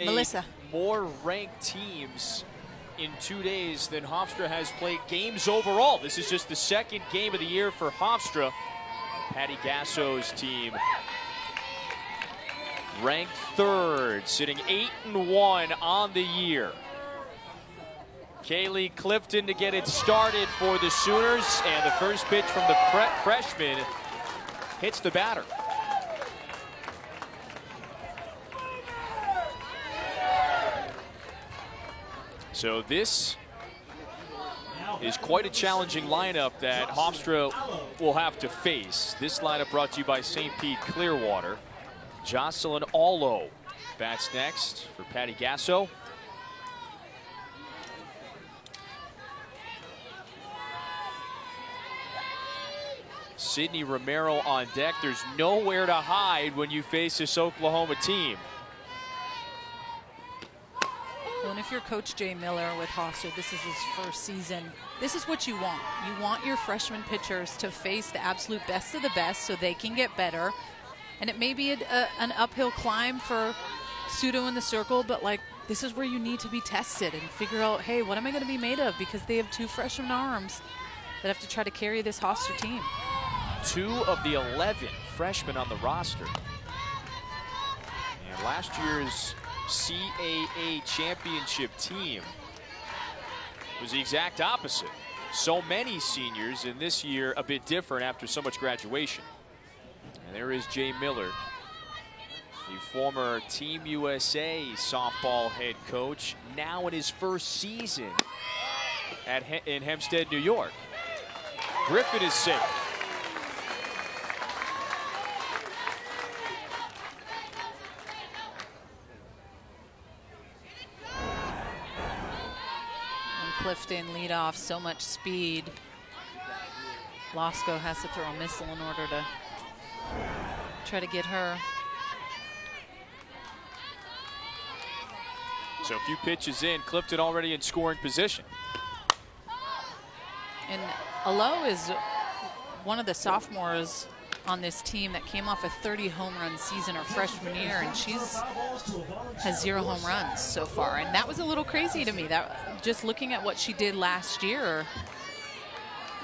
Melissa. More ranked teams in 2 days than Hofstra has played games overall. This is just the second game of the year for Hofstra. Patty Gasso's team ranked third, sitting 8-1 on the year. Kaylee Clifton to get it started for the Sooners, and the first pitch from the freshman hits the batter. So this is quite a challenging lineup that Hofstra will have to face. This lineup brought to you by St. Pete Clearwater. Jocelyn Allo bats next for Patty Gasso. Sydney Romero on deck. There's nowhere to hide when you face this Oklahoma team. Well, and if you're Coach Jay Miller with Hofstra, this is his first season. This is what you want. You want your freshman pitchers to face the absolute best of the best so they can get better. And it may be an uphill climb for Pseudo in the circle, but like this is where you need to be tested and figure out, hey, what am I going to be made of? Because they have two freshman arms that have to try to carry this Hofstra team. 2 of the 11 freshmen on the roster. And last year's CAA championship team was the exact opposite. So many seniors, and this year a bit different after so much graduation. And there is Jay Miller, the former Team USA softball head coach, now in his first season in Hempstead, New York. Griffin is safe. Clifton lead off, so much speed. Losco has to throw a missile in order to try to get her. So a few pitches in, Clifton already in scoring position. And Alo is one of the sophomores on this team that came off a 30 home run season her freshman year, and has 0 home runs so far, and that was a little crazy to me. That just looking at what she did last year,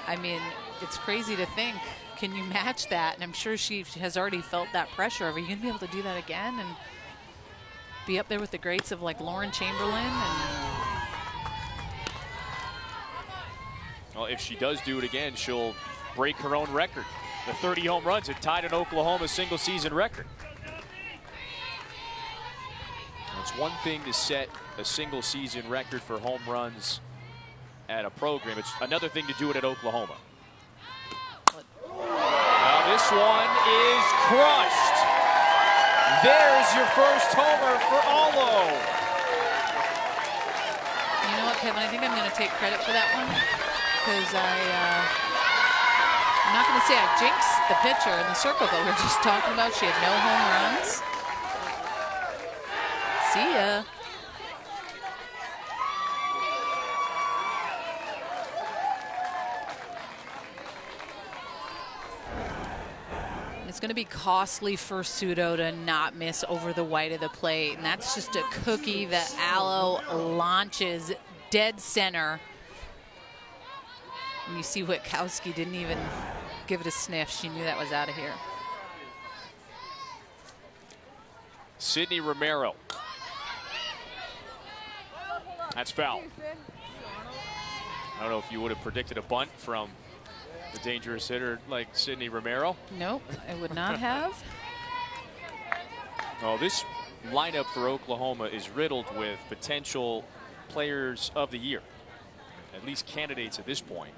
I mean, it's crazy to think, can you match that? And I'm sure she has already felt that pressure. Are you gonna be able to do that again and be up there with the greats of like Lauren Chamberlain? Well, if she does do it again, she'll break her own record. The 30 home runs had tied an Oklahoma single season record. It's one thing to set a single season record for home runs at a program. It's another thing to do it at Oklahoma. Now this one is crushed. There's your first homer for Allo. You know what, Kevin? I think I'm going to take credit for that one because I'm not going to say I jinxed the pitcher in the circle, but we're just talking about she had no home runs. See ya. It's going to be costly for Pseudo to not miss over the white of the plate, and that's just a cookie that Allo launches dead center. And you see Witkowski didn't even give it a sniff. She knew that was out of here. Sydney Romero. That's foul. I don't know if you would have predicted a bunt from the dangerous hitter like Sydney Romero. Nope, I would not have. Oh, this lineup for Oklahoma is riddled with potential players of the year, at least candidates at this point.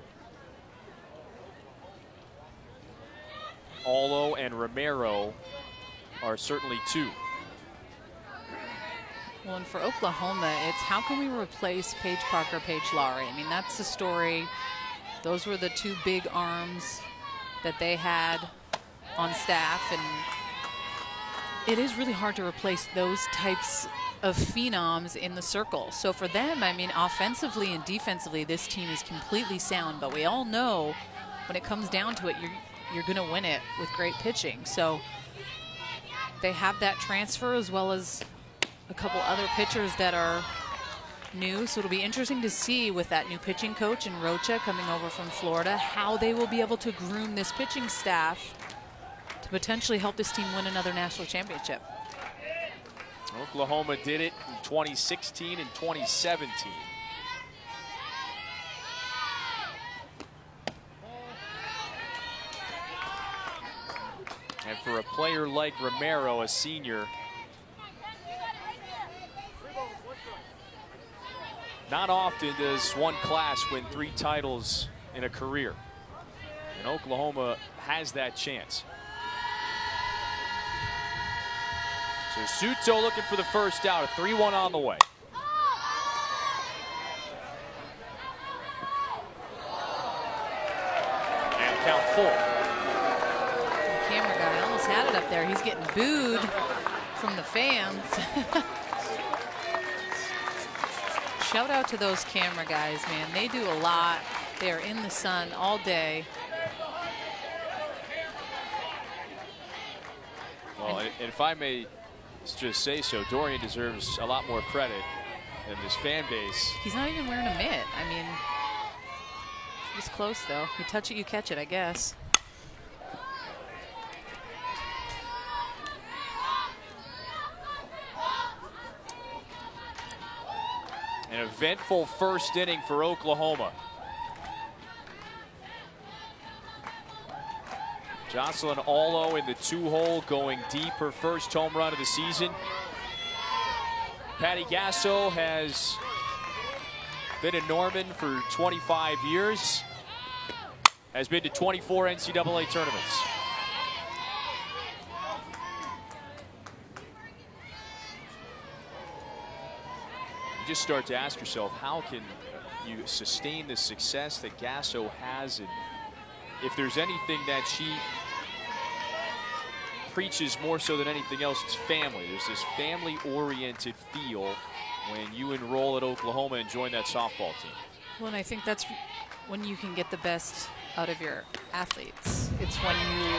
Allo and Romero are certainly 2. Well, and for Oklahoma, it's how can we replace Paige Parker, Paige Laurie? I mean, that's the story. Those were the 2 big arms that they had on staff, and it is really hard to replace those types of phenoms in the circle. So for them, I mean, offensively and defensively, this team is completely sound, but we all know when it comes down to it, you're going to win it with great pitching. So they have that transfer as well as a couple other pitchers that are new, so it'll be interesting to see with that new pitching coach and Rocha coming over from Florida, how they will be able to groom this pitching staff to potentially help this team win another national championship. Oklahoma did it in 2016 and 2017. And for a player like Romero, a senior, not often does one class win 3 titles in a career. And Oklahoma has that chance. So Suto looking for the first out, a 3-1 on the way. And count 4. The camera guy almost had it up there. He's getting booed from the fans. Shout out to those camera guys, man. They do a lot. They're in the sun all day. Well, and if I may just say so, Dorian deserves a lot more credit than this fan base. He's not even wearing a mitt. I mean, it was close, though. You touch it, you catch it, I guess. An eventful first inning for Oklahoma. Jocelyn Allo in the 2-hole, going deep, her first home run of the season. Patty Gasso has been in Norman for 25 years, has been to 24 NCAA tournaments. You just start to ask yourself, how can you sustain the success that Gasso has? And if there's anything that she preaches more so than anything else, it's family. There's this family-oriented feel when you enroll at Oklahoma and join that softball team. Well, and I think that's when you can get the best out of your athletes. It's when you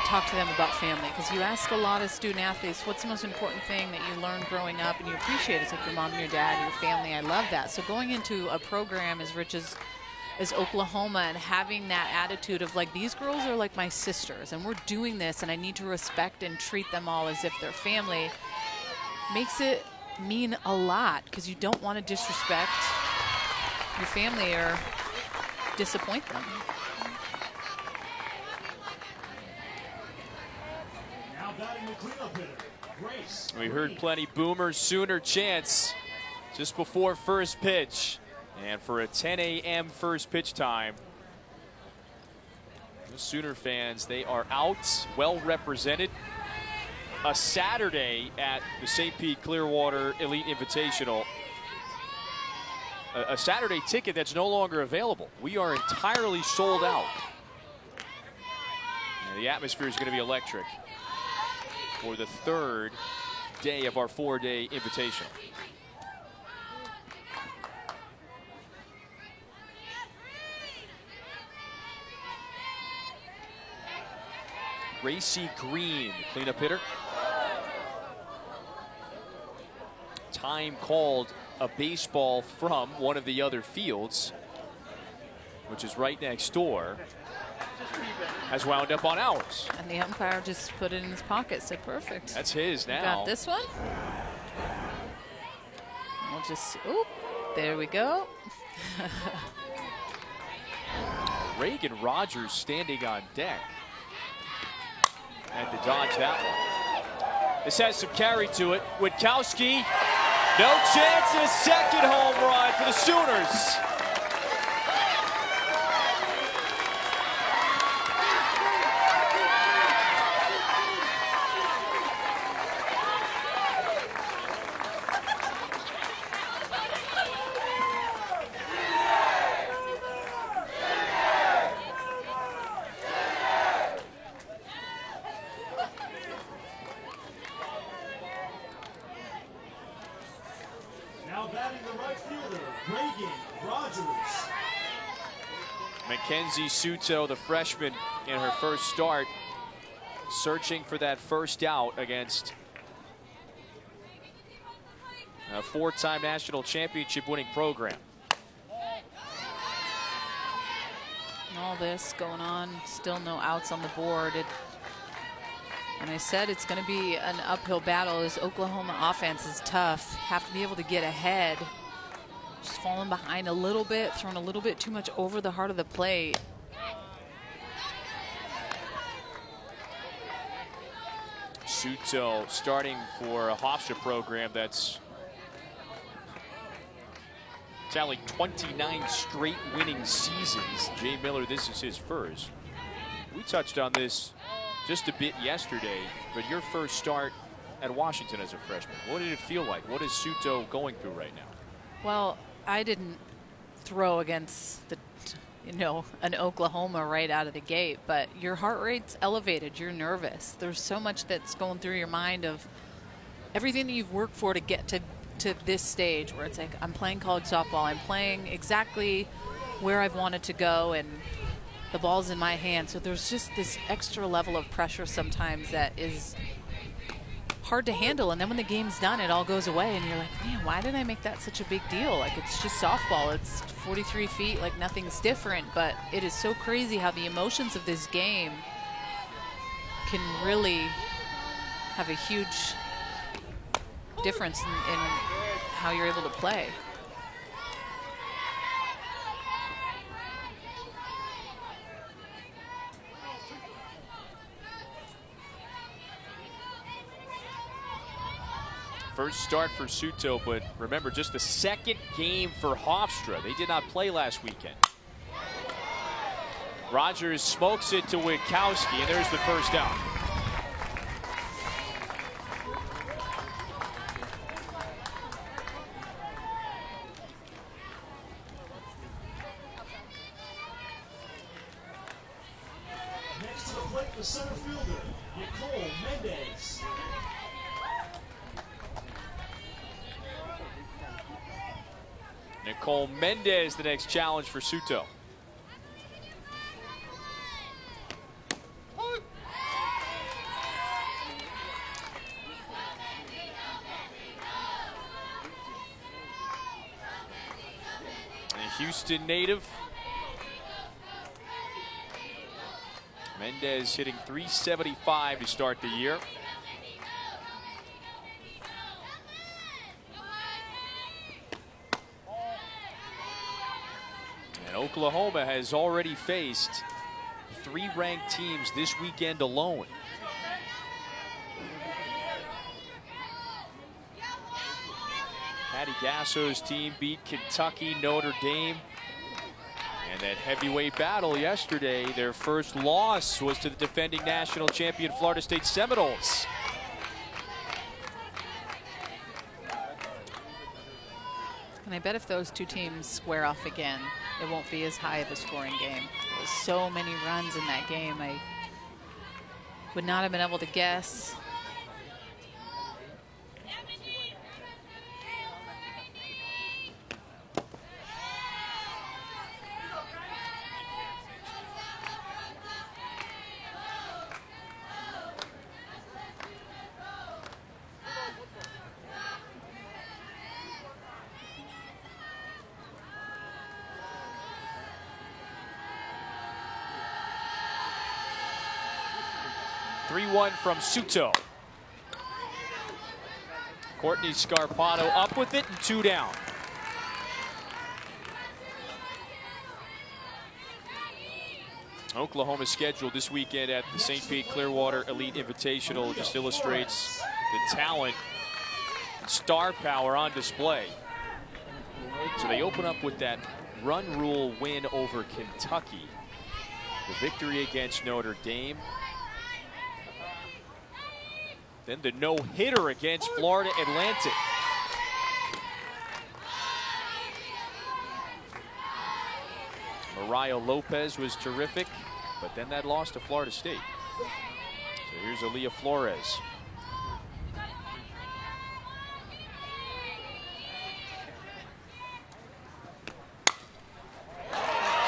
talk to them about family, because you ask a lot of student athletes, what's the most important thing that you learned growing up and you appreciate? It's like your mom and your dad and your family. I love that. So going into a program as rich as Oklahoma and having that attitude of like, these girls are like my sisters and we're doing this and I need to respect and treat them all as if they're family, makes it mean a lot, because you don't want to disrespect your family or disappoint them. Now batting the cleanup hitter, Grace. We heard plenty Boomer Sooner chants just before first pitch. And for a 10 a.m. first pitch time, the Sooner fans, they are out, well represented. A Saturday at the St. Pete Clearwater Elite Invitational. A Saturday ticket that's no longer available. We are entirely sold out. And the atmosphere is going to be electric for the third day of our 4-day invitational. Gracie Green, cleanup hitter. Time called a baseball from one of the other fields, which is right next door, has wound up on ours. And the umpire just put it in his pocket, said perfect. That's his now. Got this one. We'll just, oop, there we go. Reagan Rogers standing on deck. And to dodge that one. This has some carry to it. Witkowski, no chance, and a second home run for the Sooners. Mackenzie Suto, the freshman, in her first start, searching for that first out against a 4-time national championship winning program. All this going on, still no outs on the board. And I said it's going to be an uphill battle. This Oklahoma offense is tough. Have to be able to get ahead. Just falling behind a little bit, throwing a little bit too much over the heart of the plate. Suto starting for a Hofstra program that's tallied 29 straight winning seasons. Jay Miller, this is his first. We touched on this just a bit yesterday, but your first start at Washington as a freshman, what did it feel like? What is Suto going through right now? Well, I didn't throw against an Oklahoma right out of the gate, but your heart rate's elevated. You're nervous. There's so much that's going through your mind of everything that you've worked for to get to this stage where it's like, I'm playing college softball. I'm playing exactly where I've wanted to go, and the ball's in my hand. So there's just this extra level of pressure sometimes that is hard to handle. And then when the game's done, it all goes away, and you're like, man, why did I make that such a big deal? Like, it's just softball. It's 43 feet, like nothing's different. But it is so crazy how the emotions of this game can really have a huge difference in how you're able to play. First start for Suto, but remember, just the second game for Hofstra. They did not play last weekend. Rogers smokes it to Witkowski, and there's the first out. Next to the plate, the center fielder, Nicole Mendez. Nicole Mendez, the next challenge for Suto. A Houston native. Mendez hitting .375 to start the year. And Oklahoma has already faced 3 ranked teams this weekend alone. Patty Gasso's team beat Kentucky, Notre Dame. And that heavyweight battle yesterday, their first loss was to the defending national champion Florida State Seminoles. And I bet if those two teams square off again, it won't be as high of a scoring game. There was so many runs in that game. I would not have been able to guess. From Suto. Courtney Scarpato up with it and 2 down. Oklahoma's schedule this weekend at the St. Pete Clearwater Elite Invitational just illustrates the talent and star power on display. So they open up with that run rule win over Kentucky, the victory against Notre Dame, then the no-hitter against Florida Atlantic. Mariah Lopez was terrific, but then that loss to Florida State. So here's Aaliyah Flores.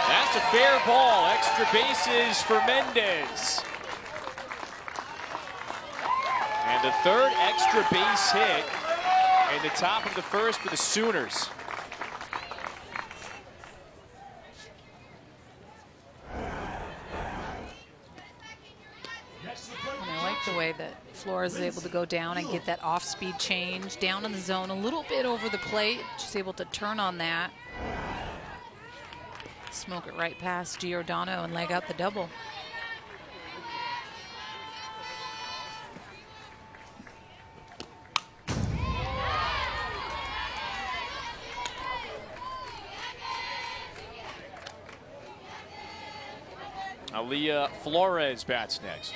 That's a fair ball. Extra bases for Mendez. And the third extra base hit in the top of the first for the Sooners. And I like the way that Flores is able to go down and get that off-speed change down in the zone a little bit over the plate. She's able to turn on that. Smoke it right past Giordano and leg out the double. Aaliyah Flores bats next.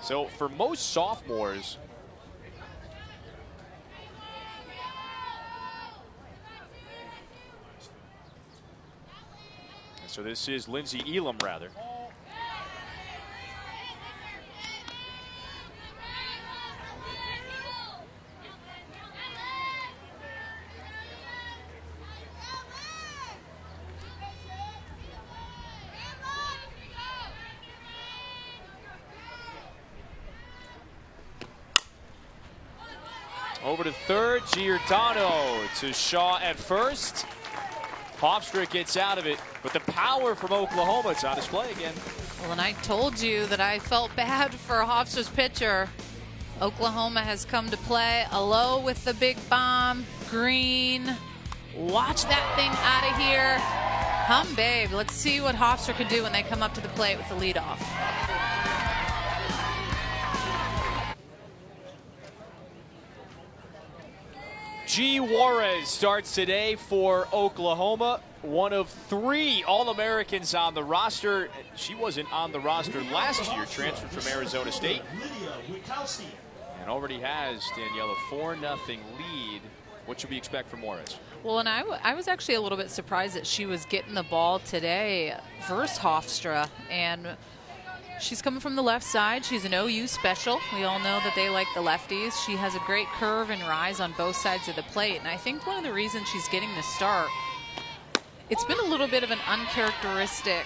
So for most sophomores, so this is Lindsay Elam, rather. Over to third, Giordano to Shaw at first. Hofstra gets out of it, but the power from Oklahoma is on display again. Well, and I told you that I felt bad for Hofstra's pitcher. Oklahoma has come to play. Alo with the big bomb. Green. Watch that thing out of here. Hum, babe. Let's see what Hofstra can do when they come up to the plate with the leadoff. G. Juarez starts today for Oklahoma. One of 3 All-Americans on the roster. She wasn't on the roster last year, transferred from Arizona State. And already has, Danielle, a 4-0 lead. What should we expect from Juarez? Well, and I was actually a little bit surprised that she was getting the ball today versus Hofstra. And she's coming from the left side. She's an OU special. We all know that they like the lefties. She has a great curve and rise on both sides of the plate. And I think one of the reasons she's getting the start, it's been a little bit of an uncharacteristic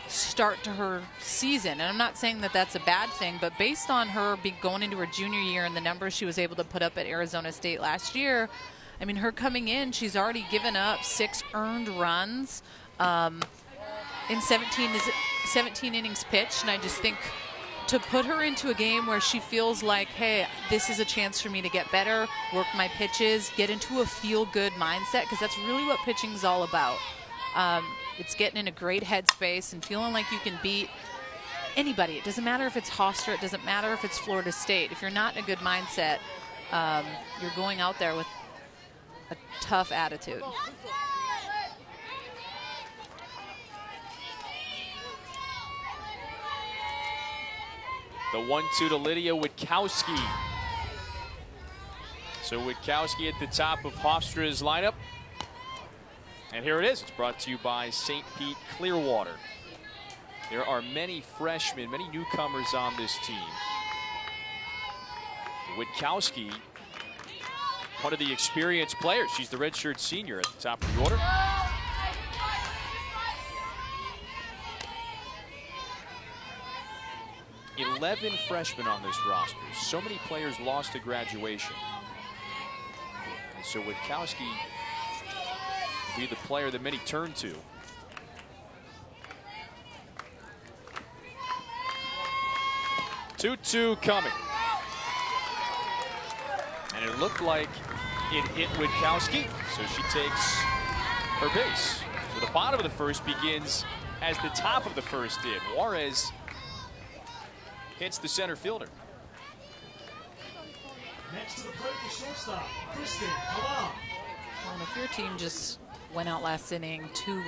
start to her season. And I'm not saying that that's a bad thing, but based on her going into her junior year and the numbers she was able to put up at Arizona State last year, I mean, her coming in, she's already given up 6 earned runs in 17 innings pitched. And I just think to put her into a game where she feels like, hey, this is a chance for me to get better, work my pitches, get into a feel-good mindset, because that's really what pitching is all about. It's getting in a great headspace and feeling like you can beat anybody. It doesn't matter if it's Hofstra. It doesn't matter if it's Florida State. If you're not in a good mindset, you're going out there with a tough attitude. The 1-2 to Lydia Witkowski. So Witkowski at the top of Hofstra's lineup. And here it is. It's brought to you by St. Pete Clearwater. There are many freshmen, many newcomers on this team. Witkowski, one of the experienced players. She's the redshirt senior at the top of the order. "11 freshmen on this roster. So many players lost to graduation. And so Witkowski will be the player that many turn to. Two coming. And it looked like it hit Witkowski, so she takes her base. So the bottom of the first begins as the top of the first did. Juarez hits the center fielder. Next to the plate, the shortstop, Kristen Halal. Well, if your team just went out last inning, 2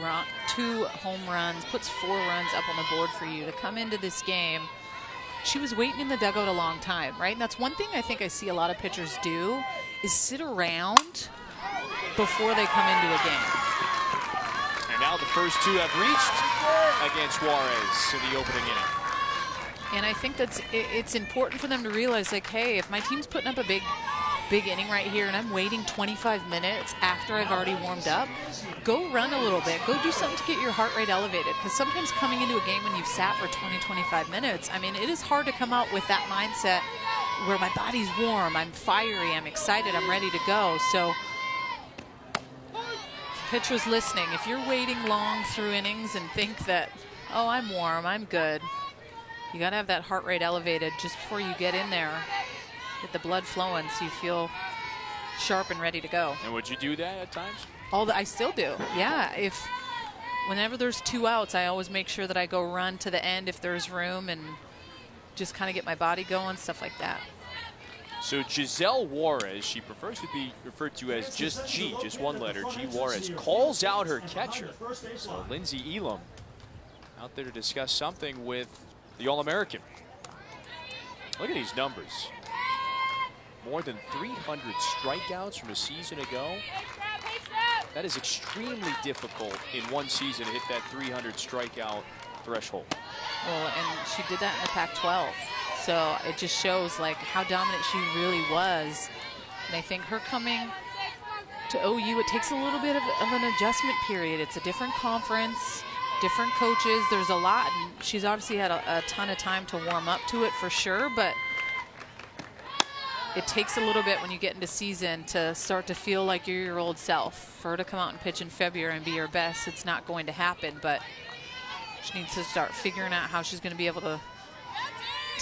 home runs, puts 4 runs up on the board for you to come into this game, she was waiting in the dugout a long time, right? And that's one thing I think I see a lot of pitchers do, is sit around before they come into a game. And now the first 2 have reached against Juarez in the opening inning. And I think it's important for them to realize, like, hey, if my team's putting up a big inning right here and I'm waiting 25 minutes after I've already warmed up, go run a little bit. Go do something to get your heart rate elevated. Because sometimes coming into a game when you've sat for 20, 25 minutes, I mean, it is hard to come out with that mindset where my body's warm, I'm fiery, I'm excited, I'm ready to go. So pitcher's listening. If you're waiting long through innings and think that, oh, I'm warm, I'm good, you got to have that heart rate elevated just before you get in there, get the blood flowing so you feel sharp and ready to go. And would you do that at times? I still do, yeah. Whenever there's 2 outs, I always make sure that I go run to the end if there's room and just kind of get my body going, stuff like that. So Giselle Juarez, she prefers to be referred to as just G, just one letter, G Juarez, calls out her catcher. So Lindsey Elam out there to discuss something with the All-American. Look at these numbers. More than 300 strikeouts from a season ago. That is extremely difficult in one season to hit that 300 strikeout threshold. Well, and she did that in the Pac-12. So it just shows like how dominant she really was. And I think her coming to OU, it takes a little bit of an adjustment period. It's a different conference, different coaches. There's a lot, and she's obviously had a ton of time to warm up to it for sure, but it takes a little bit when you get into season to start to feel like you're your old self. For her to come out and pitch in February and be her best, it's not going to happen, but she needs to start figuring out how she's going to be able to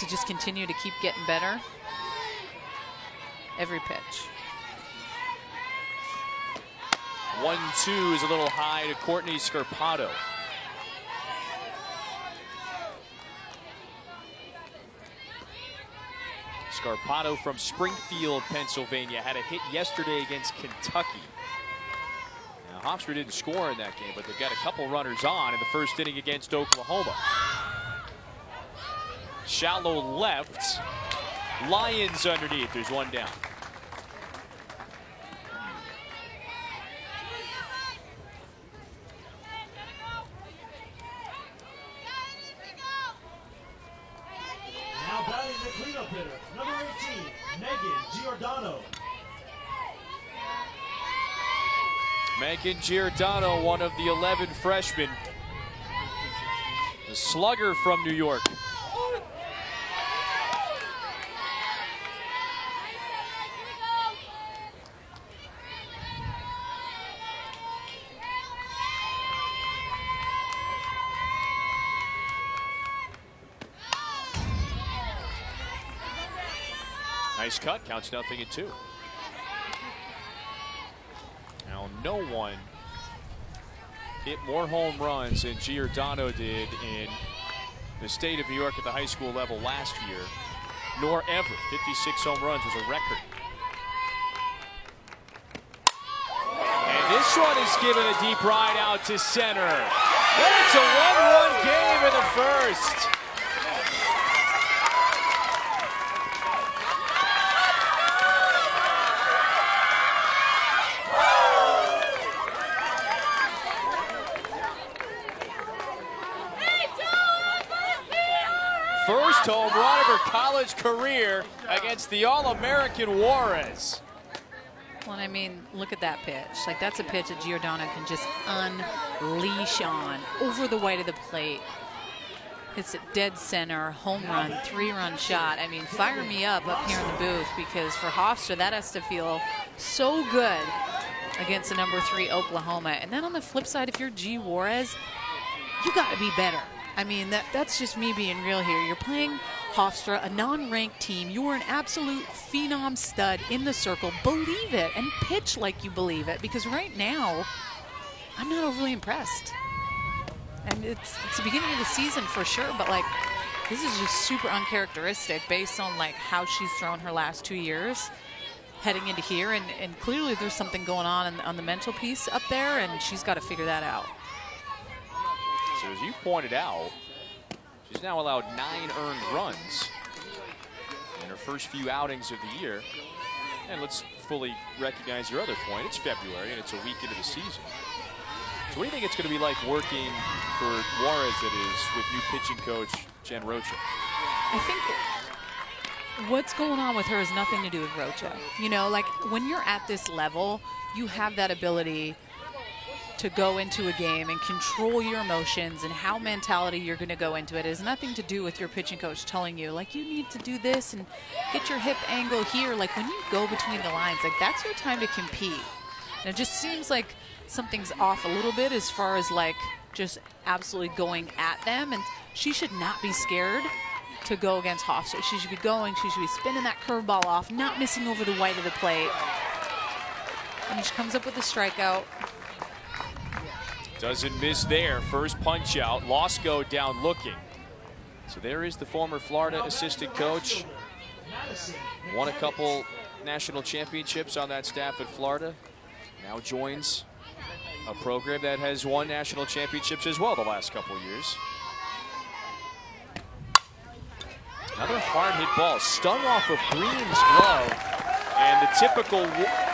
just continue to keep getting better every pitch. 1-2 is a little high to Courtney Scarpato. Scarpato from Springfield, Pennsylvania, had a hit yesterday against Kentucky. Now, Hofstra didn't score in that game, but they've got a couple runners on in the first inning against Oklahoma. Shallow left. Lyons underneath. There's one down. Now batting the cleanup hitter, number 18, Megan Giordano. Megan Giordano, one of the 11 freshmen. The slugger from New York. Nice cut, counts 0-2. Now, no one hit more home runs than Giordano did in the state of New York at the high school level last year, nor ever. 56 home runs was a record. And this one is given a deep ride out to center. And it's a one-run game in the first. First home run of her college career against the All-American Juarez. Well, I mean, look at that pitch. Like, that's a pitch that Giordano can just unleash on over the white of the plate. It's at dead center, home run, 3-run shot. I mean, fire me up here in the booth, because for Hofstra, that has to feel so good against the number 3 Oklahoma. And then on the flip side, if you're G Juarez, you got to be better. I mean, that's just me being real here. You're playing Hofstra, a non-ranked team. You are an absolute phenom stud in the circle. Believe it and pitch like you believe it, because right now, I'm not overly impressed. And it's the beginning of the season for sure, but like, this is just super uncharacteristic based on like how she's thrown her last 2 years heading into here. And clearly there's something going on the mental piece up there, and she's got to figure that out. So as you pointed out, she's now allowed 9 earned runs in her first few outings of the year. And let's fully recognize your other point. It's February and it's a week into the season. So what do you think it's going to be like working for Juarez, that is, with new pitching coach Jen Rocha? I think what's going on with her has nothing to do with Rocha. You know, like when you're at this level, you have that ability to go into a game and control your emotions and how mentality you're going to go into it. It has nothing to do with your pitching coach telling you, like, you need to do this and get your hip angle here. Like, when you go between the lines, like, that's your time to compete. And it just seems like something's off a little bit as far as, like, just absolutely going at them. And she should not be scared to go against Hofstra. She should be going, she should be spinning that curveball off, not missing over the white of the plate. And she comes up with a strikeout. Doesn't miss there. First punch out. Losco down looking. So there is the former Florida assistant coach. Won a couple national championships on that staff at Florida. Now joins a program that has won national championships as well the last couple of years. Another hard hit ball, stung off of Green's glove, and the typical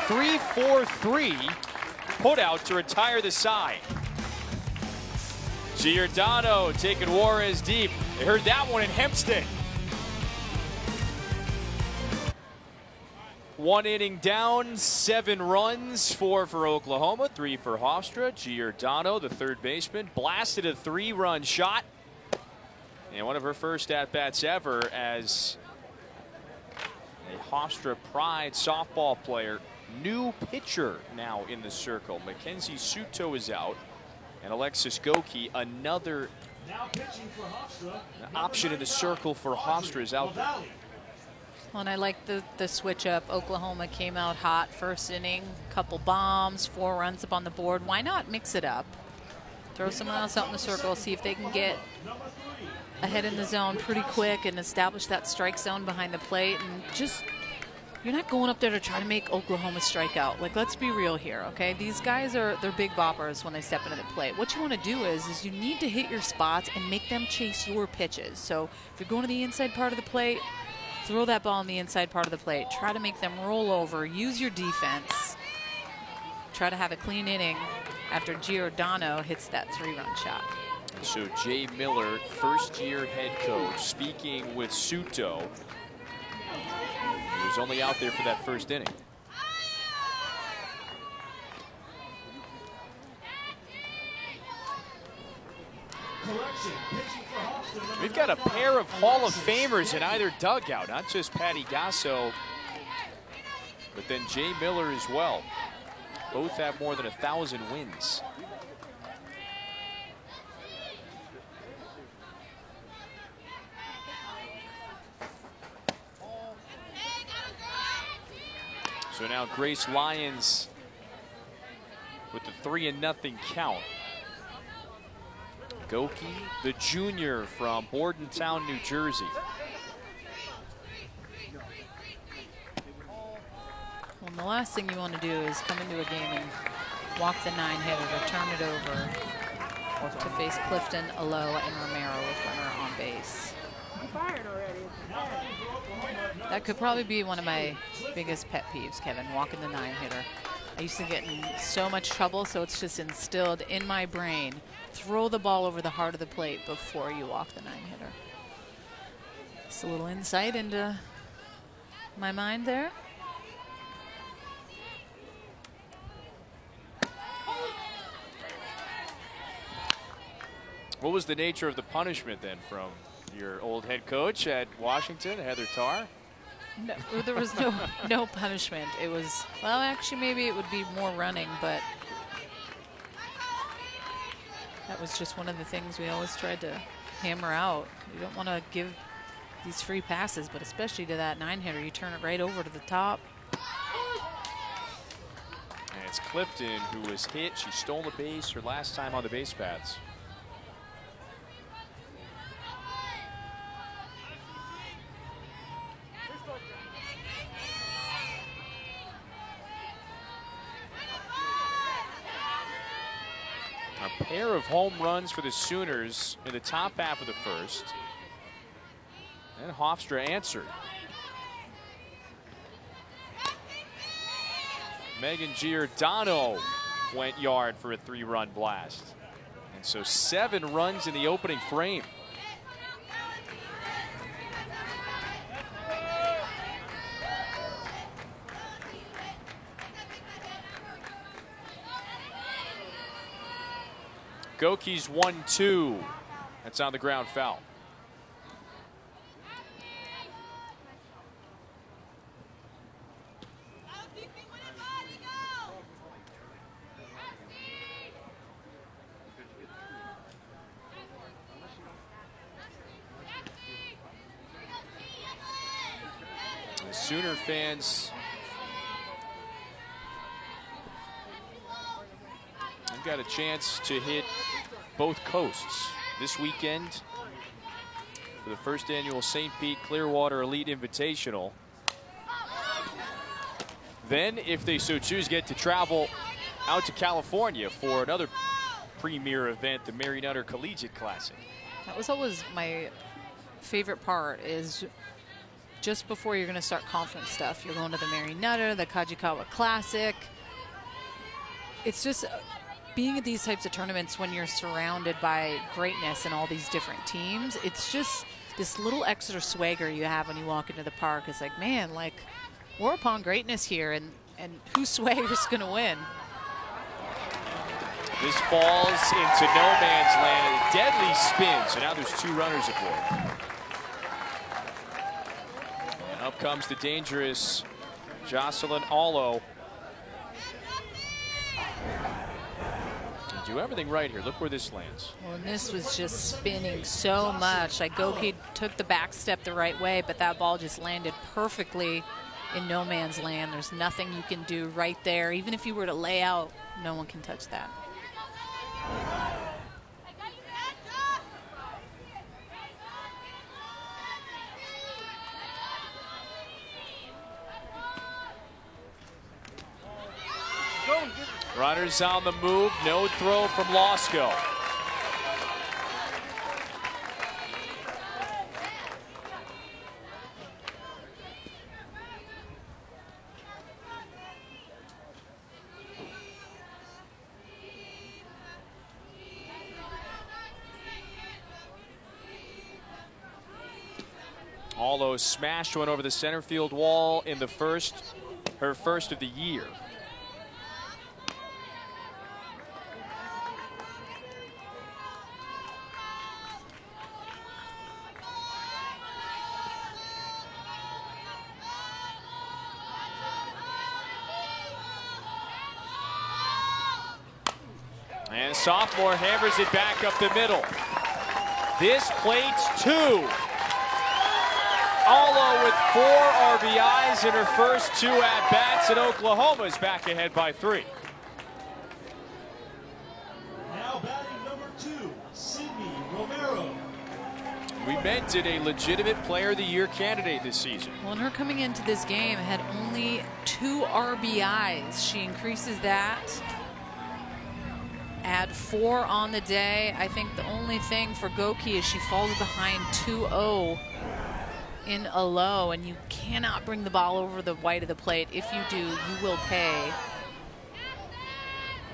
3-4-3 put out to retire the side. Giordano taking Juarez deep. They heard that one in Hempstead. 1 inning down, 7 runs, 4 for Oklahoma, 3 for Hofstra. Giordano, the third baseman, blasted a 3-run shot. And one of her first at-bats ever as a Hofstra Pride softball player. New pitcher now in the circle. Mackenzie Suto is out. And Alexis Goki, another option in the circle for Hofstra, is out there. Well, and I like the switch up. Oklahoma came out hot first inning, couple bombs, 4 runs up on the board. Why not mix it up? Throw someone else out in the circle, see if they can get ahead in the zone pretty quick and establish that strike zone behind the plate. And just, you're not going up there to try to make Oklahoma strike out. Like, let's be real here, okay? These guys they're big boppers when they step into the plate. What you want to do is you need to hit your spots and make them chase your pitches. So if you're going to the inside part of the plate, throw that ball in the inside part of the plate. Try to make them roll over. Use your defense. Try to have a clean inning after Giordano hits that 3-run shot. So Jay Miller, first-year head coach, speaking with Suto. He was only out there for that first inning. We've got a pair of Hall of Famers in either dugout, not just Patty Gasso, but then Jay Miller as well. Both have more than 1,000 wins. So now Grace Lyons with the 3-0 count. Goki, the junior from Bordentown, New Jersey. Well, the last thing you want to do is come into a game and walk the 9-hitter or turn it over to face Clifton, Aloa, and Romero with runner on base. That could probably be one of my biggest pet peeves, Kevin, walking the 9-hitter. I used to get in so much trouble, so it's just instilled in my brain. Throw the ball over the heart of the plate before you walk the 9-hitter. Just a little insight into my mind there. What was the nature of the punishment then from your old head coach at Washington, Heather Tarr? No, there was no punishment. It was, well, actually, maybe it would be more running, but that was just one of the things we always tried to hammer out. You don't want to give these free passes, but especially to that 9-hitter, you turn it right over to the top. And it's Clifton who was hit. She stole the base her last time on the base paths. A pair of home runs for the Sooners in the top half of the first. And Hofstra answered. Megan Giordano went yard for a 3-run blast. And so 7 runs in the opening frame. Goki's 1-2. That's on the ground foul. The Sooner fans, they've got a chance to hit both coasts this weekend for the first annual St. Pete Clearwater Elite Invitational. Then, if they so choose, get to travel out to California for another premier event, the Mary Nutter Collegiate Classic. That was always my favorite part, is just before you're going to start conference stuff, you're going to the Mary Nutter, the Kajikawa Classic. It's just being at these types of tournaments when you're surrounded by greatness and all these different teams. It's just this little extra swagger you have when you walk into the park. It's like, man, like, we're upon greatness here, and whose swagger's going to win? This falls into no man's land. A deadly spin, so now there's 2 runners aboard. And up comes the dangerous Jocelyn Allo. Do everything right here. Look where this lands. Well, and this was just spinning so much. Like, Goki took the back step the right way, but that ball just landed perfectly in no man's land. There's nothing you can do right there. Even if you were to lay out, no one can touch that. Runners on the move, no throw from Losco. Allo smashed one over the center field wall in the her first of the year. And sophomore hammers it back up the middle. This plate's 2. Allo with 4 RBIs in her first 2 at-bats, and Oklahoma's back ahead by 3. Now batting number 2, Sydney Romero. We meant it a legitimate Player of the Year candidate this season. Well, and her coming into this game had only 2 RBIs. She increases that. Add 4 on the day. I think the only thing for Goki is she falls behind 2-0 in a low, and you cannot bring the ball over the white of the plate. If you do, you will pay.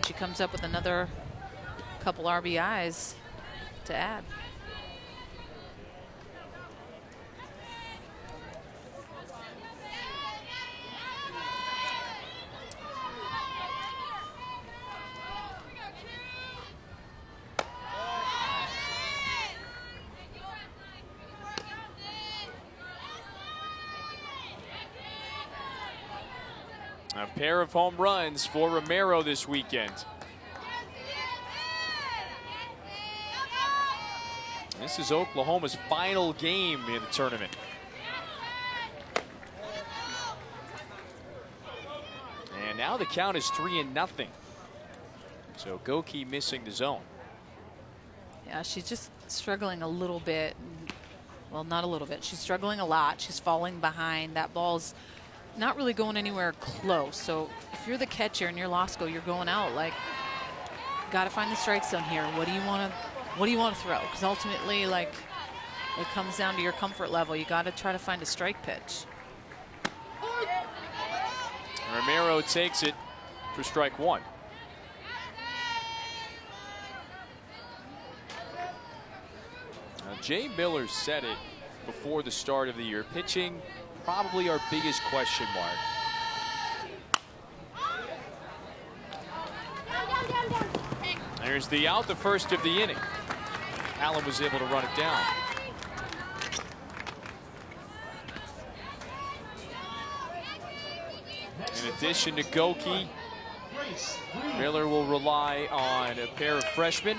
She comes up with another couple RBIs to add. A pair of home runs for Romero this weekend. This is Oklahoma's final game in the tournament. And now the count is 3-0. So Goki missing the zone. Yeah, she's just struggling a little bit. Well, not a little bit. She's struggling a lot. She's falling behind. That ball's not really going anywhere close. So if you're the catcher and you're Losco, you're going out, like, got to find the strike zone here. What do you want to throw? Because ultimately, like, it comes down to your comfort level. You got to try to find a strike pitch. Romero takes it for strike 1. Now, Jay Miller said it before the start of the year. Pitching, probably our biggest question mark. There's the out, the first of the inning. Allen was able to run it down. In addition to Goki, Miller will rely on a pair of freshmen.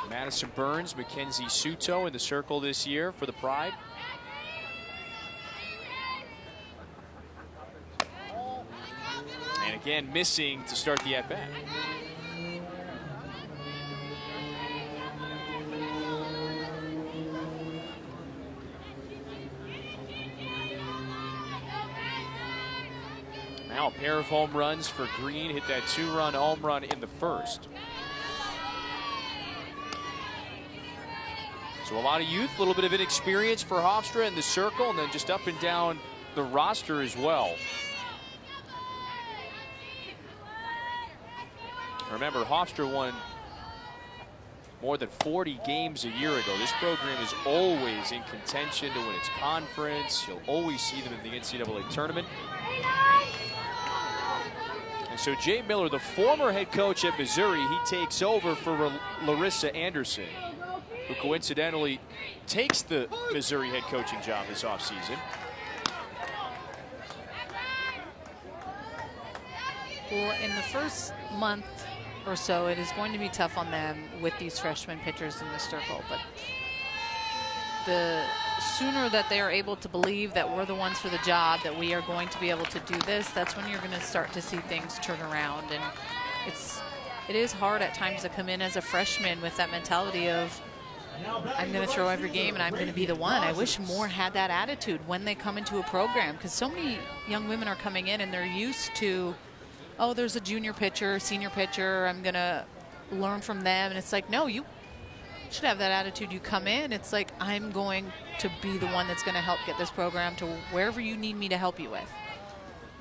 Madison Burns, Mackenzie Suto in the circle this year for the Pride. And again, missing to start the at-bat. Now a pair of home runs for Green. Hit that 2-run home run in the first. So a lot of youth, a little bit of inexperience for Hofstra in the circle, and then just up and down the roster as well. Remember, Hofstra won more than 40 games a year ago. This program is always in contention to win its conference. You'll always see them in the NCAA tournament. And so Jay Miller, the former head coach at Missouri, he takes over for Larissa Anderson, who coincidentally takes the Missouri head coaching job this offseason. Well, in the first month or so, it is going to be tough on them with these freshman pitchers in the circle. But the sooner that they are able to believe that we're the ones for the job, that we are going to be able to do this, that's when you're going to start to see things turn around. And it is hard at times to come in as a freshman with that mentality of, I'm going to throw every game and I'm going to be the one. I wish more had that attitude when they come into a program, because so many young women are coming in and they're used to, oh, there's a junior pitcher, senior pitcher, I'm going to learn from them. And it's like, no, you should have that attitude. You come in, it's like, I'm going to be the one that's going to help get this program to wherever you need me to help you with.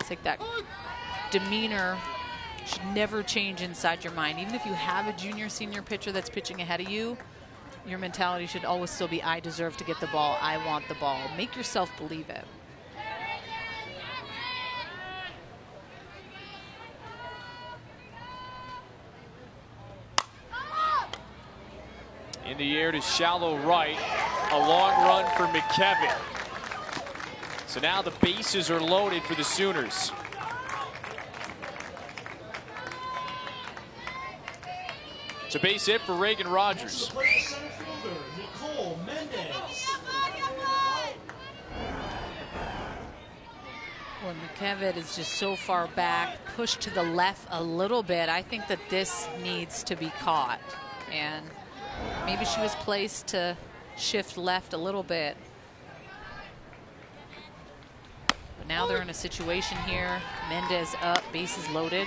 It's like that demeanor should never change inside your mind. Even if you have a junior, senior pitcher that's pitching ahead of you, your mentality should always still be, I deserve to get the ball, I want the ball. Make yourself believe it. In the air to shallow right, a long run for McKevin. So now the bases are loaded for the Sooners. It's a base hit for Reagan Rogers. Well, McKevin is just so far back, pushed to the left a little bit. I think that this needs to be caught. And maybe she was placed to shift left a little bit. But now they're in a situation here. Mendez up, bases loaded.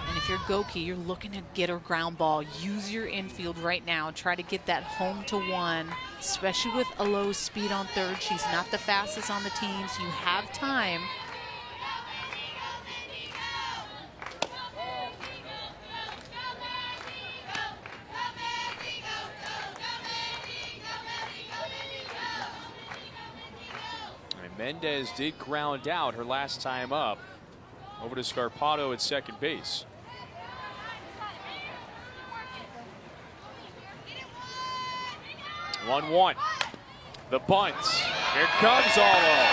And if you're Goki, you're looking to get a ground ball. Use your infield right now. Try to get that home to one, especially with a low speed on third. She's not the fastest on the team, so you have time. Mendez did ground out her last time up over to Scarpato at second base. One. The bunt. Here comes Allo.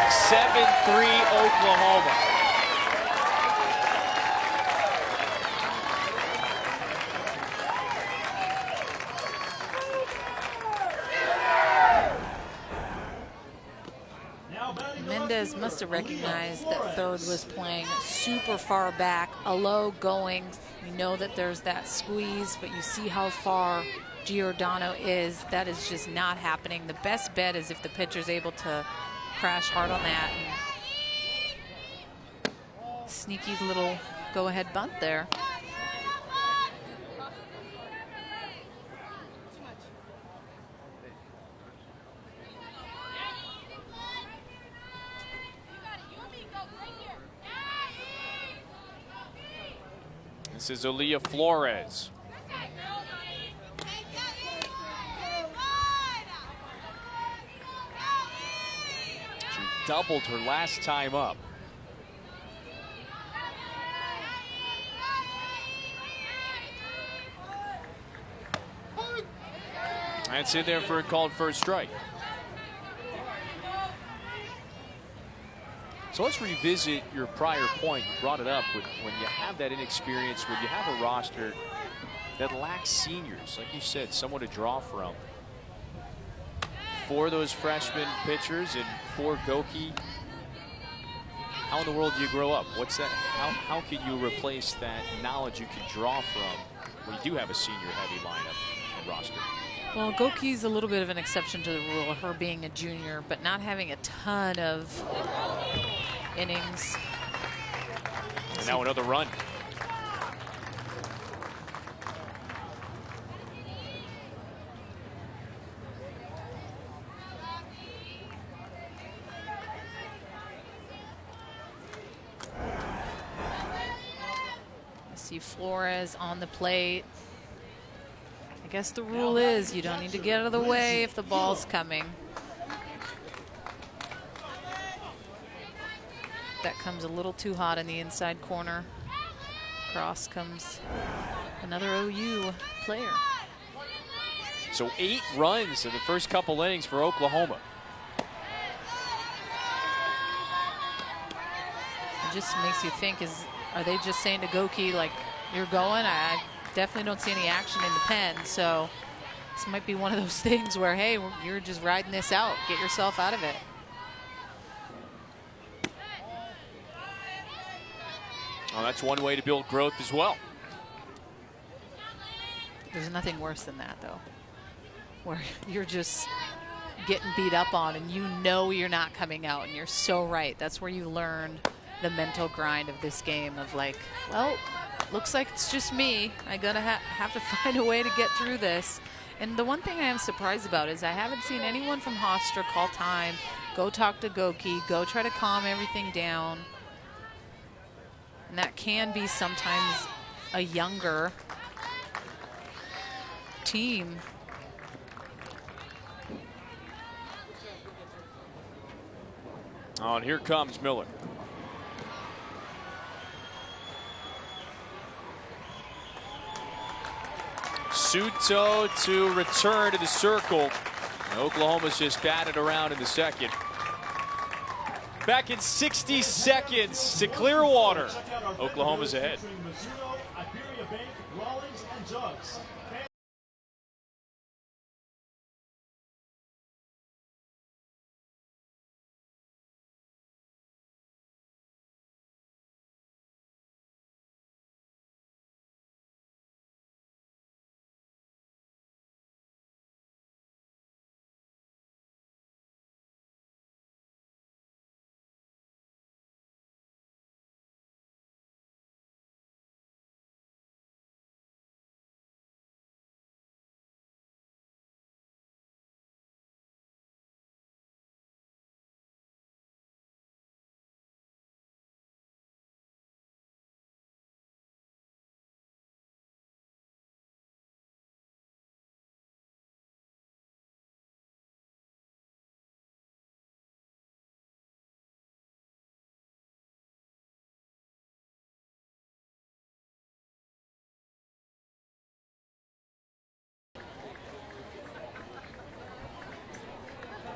7-3 Oklahoma. Mendez must have recognized that third was playing super far back, a low going. You know that there's that squeeze, but you see how far Giordano is. That is just not happening. The best bet is if the pitcher's able to crash hard on that. And sneaky little go-ahead bunt there. This is Aaliyah Flores. She doubled her last time up. That's in there for a called first strike. So let's revisit your prior point. You brought it up with when you have that inexperience, when you have a roster that lacks seniors, like you said, someone to draw from. For those freshman pitchers and for Goki, how in the world do you grow up? What's that? How can you replace that knowledge you can draw from when you do have a senior-heavy lineup and roster? Well, Goki's a little bit of an exception to the rule, her being a junior, but not having a ton of innings. And now another run. See Flores on the plate. I guess the rule is you don't need to get out of the way if the ball's coming. That comes a little too hot in the inside corner. Cross comes another OU player. So 8 runs in the first couple innings for Oklahoma. It just makes you think, are they just saying to Goki, like, you're going? I definitely don't see any action in the pen. So this might be one of those things where, hey, you're just riding this out. Get yourself out of it. Well, that's one way to build growth as well. There's nothing worse than that, though, where you're just getting beat up on and you know you're not coming out, and you're so right. That's where you learn the mental grind of this game of, like, well, looks like it's just me. I gotta have to find a way to get through this. And the one thing I am surprised about is I haven't seen anyone from Hofstra call time, go talk to Goki, go try to calm everything down. And that can be sometimes a younger team. Oh, and here comes Miller. Suto to return to the circle. And Oklahoma's just batted around in the second. Back in 60 seconds to Clearwater. Oklahoma's ahead.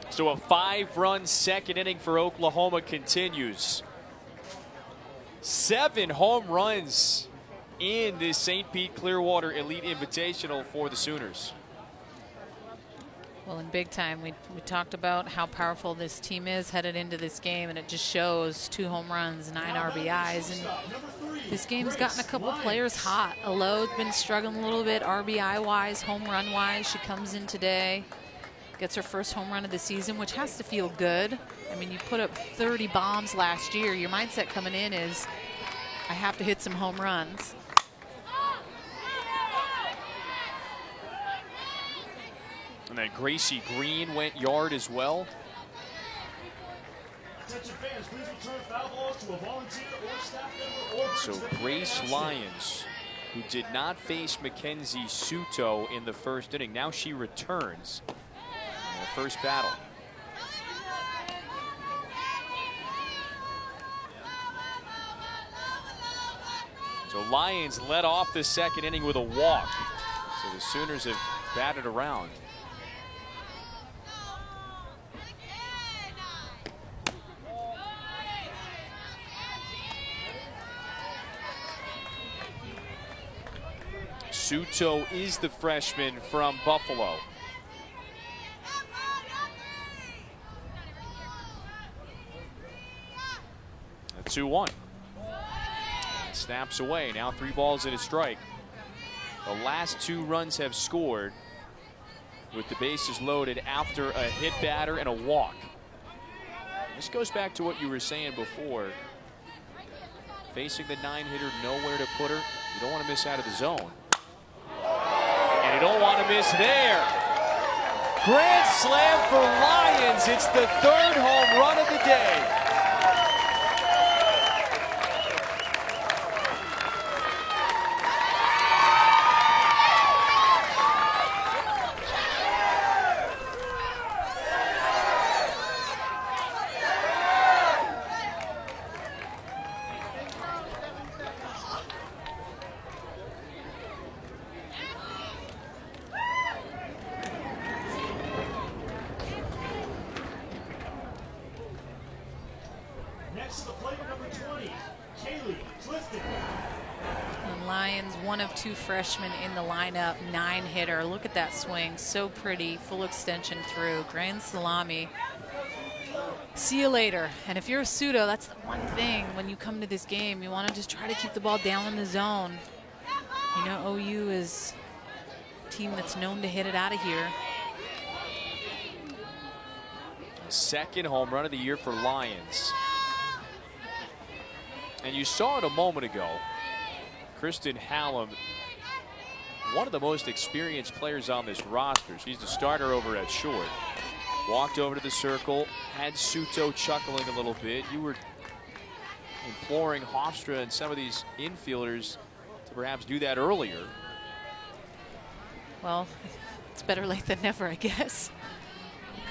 So a 5-run second inning for Oklahoma continues. 7 home runs in this St. Pete Clearwater Elite Invitational for the Sooners. Well, in big time, we talked about how powerful this team is headed into this game, and it just shows 2 home runs, 9 RBIs, and this game's gotten a couple players hot. Alo's been struggling a little bit RBI-wise, home run-wise. She comes in today, gets her first home run of the season, which has to feel good. I mean, you put up 30 bombs last year. Your mindset coming in is, I have to hit some home runs. And then Gracie Green went yard as well. Attention fans, please return foul balls to a volunteer or staff member or So Grace Lyons, who did not face Mackenzie Suto in the first inning, now she returns in the first battle. So Lyons led off the second inning with a walk. So the Sooners have batted around. Suto is the freshman from Buffalo. A 2-1. Snaps away. Now 3 balls and a strike. The last 2 runs have scored with the bases loaded after a hit batter and a walk. This goes back to what you were saying before. Facing the 9-hitter, nowhere to put her. You don't want to miss out of the zone. And you don't want to miss there. Grand slam for Lyons. It's the 3rd home run of the day. Next to the plate, number 20, And Lyons, one of 2 freshmen in the lineup, 9-hitter. Look at that swing, so pretty, full extension through, grand salami. See you later. And if you're a Suto, that's the one thing when you come to this game, you want to just try to keep the ball down in the zone. You know, OU is a team that's known to hit it out of here. 2nd home run of the year for Lyons. And you saw it a moment ago. Kristen Hallam, one of the most experienced players on this roster. She's the starter over at short. Walked over to the circle, had Suto chuckling a little bit. You were imploring Hofstra and some of these infielders to perhaps do that earlier. Well, it's better late than never, I guess.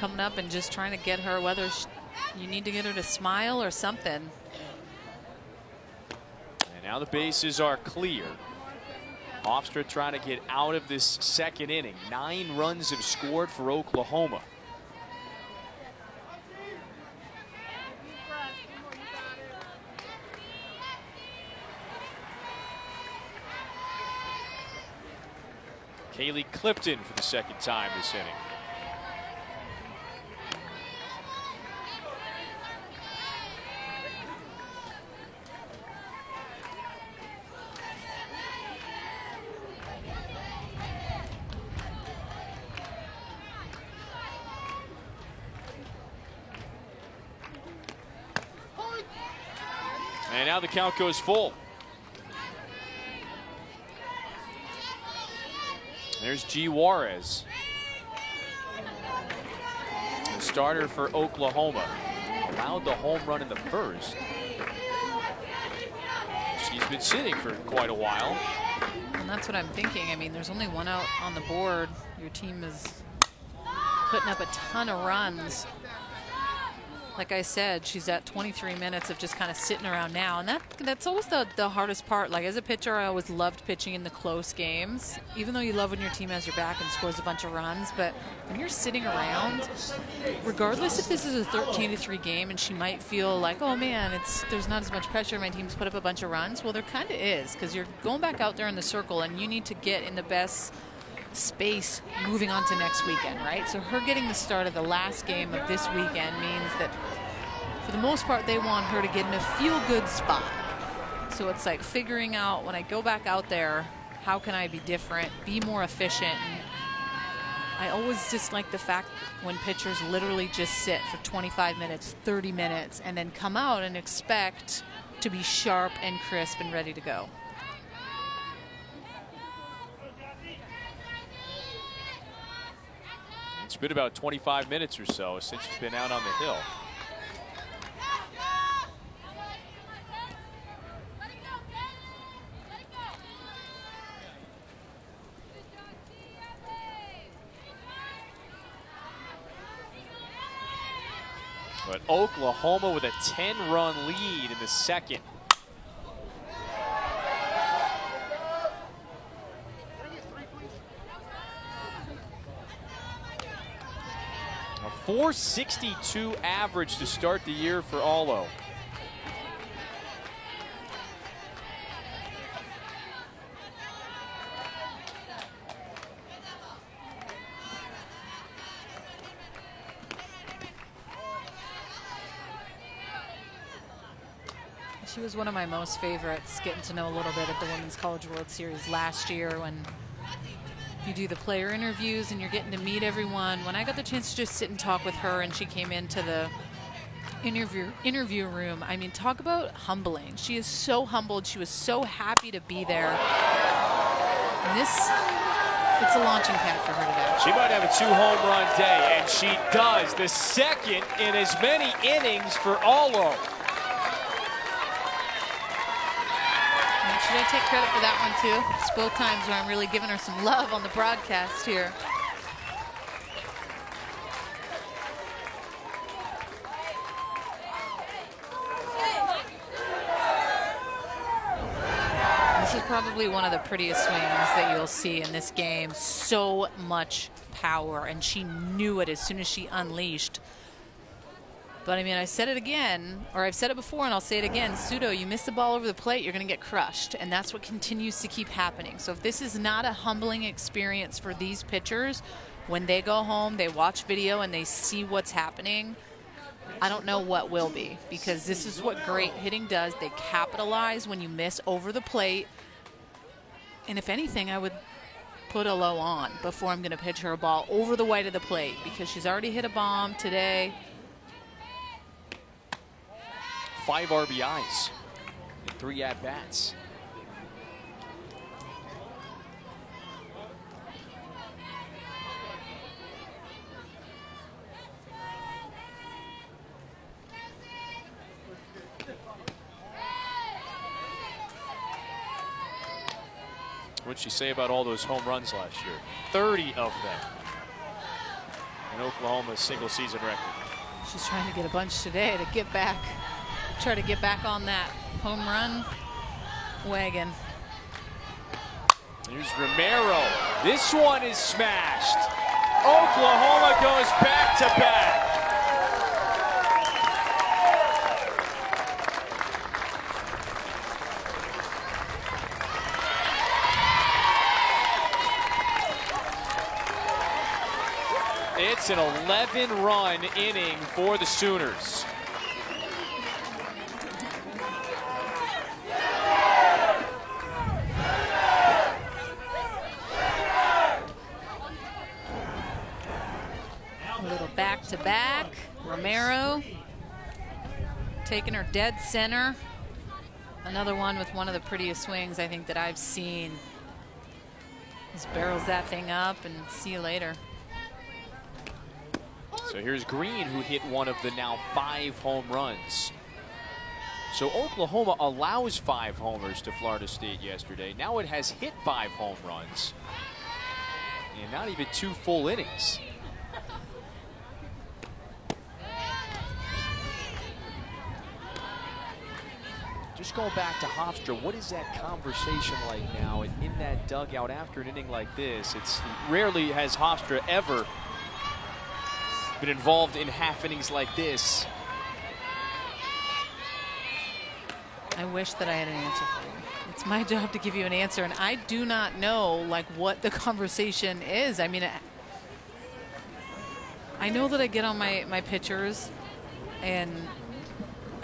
Coming up and just trying to get her, whether you need to get her to smile or something. And now the bases are clear. Hofstra trying to get out of this 2nd inning. 9 runs have scored for Oklahoma. Kaylee Clifton for the 2nd time this inning. And now the count goes full. There's G. Juarez, the starter for Oklahoma. Allowed the home run in the 1st. She's been sitting for quite a while. And that's what I'm thinking. I mean, there's only 1 out on the board. Your team is putting up a ton of runs. Like I said, she's at 23 minutes of just kind of sitting around now. And that's always the hardest part. Like, as a pitcher, I always loved pitching in the close games, even though you love when your team has your back and scores a bunch of runs. But when you're sitting around, regardless if this is a 13-3 game and she might feel like, oh, man, there's not as much pressure, my team's put up a bunch of runs. Well, there kind of is, because you're going back out there in the circle and you need to get in the best space moving on to next weekend, right? So her getting the start of the last game of this weekend means that for the most part they want her to get in a feel-good spot. So it's like figuring out, when I go back out there, how can I be different, be more efficient? And I always dislike the fact when pitchers literally just sit for 25 minutes, 30 minutes, and then come out and expect to be sharp and crisp and ready to go. It's been about 25 minutes or so since she's been out on the hill. But Oklahoma with a 10-run lead in the 2nd. A .462 average to start the year for Olo. She was one of my most favorites, getting to know a little bit at the Women's College World Series last year when you do the player interviews and you're getting to meet everyone. When I got the chance to just sit and talk with her and she came into the interview room, I mean, talk about humbling. She is so humbled. She was so happy to be there. And it's a launching pad for her today. She might have a 2-home run day, and she does. The second in as many innings for Olo. Should I take credit for that one too? It's both times where I'm really giving her some love on the broadcast here. This is probably one of the prettiest swings that you'll see in this game. So much power, and she knew it as soon as she unleashed. But I mean, I said it again, or I've said it before and I'll say it again, Pseudo, you miss the ball over the plate, you're gonna get crushed. And that's what continues to keep happening. So if this is not a humbling experience for these pitchers, when they go home, they watch video and they see what's happening, I don't know what will be, because this is what great hitting does. They capitalize when you miss over the plate. And if anything, I would put a low on before I'm gonna pitch her a ball over the white of the plate, because she's already hit a bomb today. 5 RBIs in 3 at-bats. What'd she say about all those home runs last year? 30 of them. An Oklahoma single-season record. She's trying to get a bunch today to get back. Try to get back on that home run wagon. Here's Romero. This one is smashed. Oklahoma goes back to back. It's an 11-run inning for the Sooners. Back, Romero taking her dead center. Another one with one of the prettiest swings I think that I've seen. Just barrels that thing up and see you later. So here's Green, who hit one of the now 5 home runs. So Oklahoma allows 5 homers to Florida State yesterday. Now it has hit 5 home runs and not even 2 full innings. Just going back to Hofstra, what is that conversation like now in that dugout after an inning like this? It's rarely has Hofstra ever been involved in half innings like this. I wish that I had an answer for you. It's my job to give you an answer, and I do not know like what the conversation is. I mean, I know that I get on my pitchers and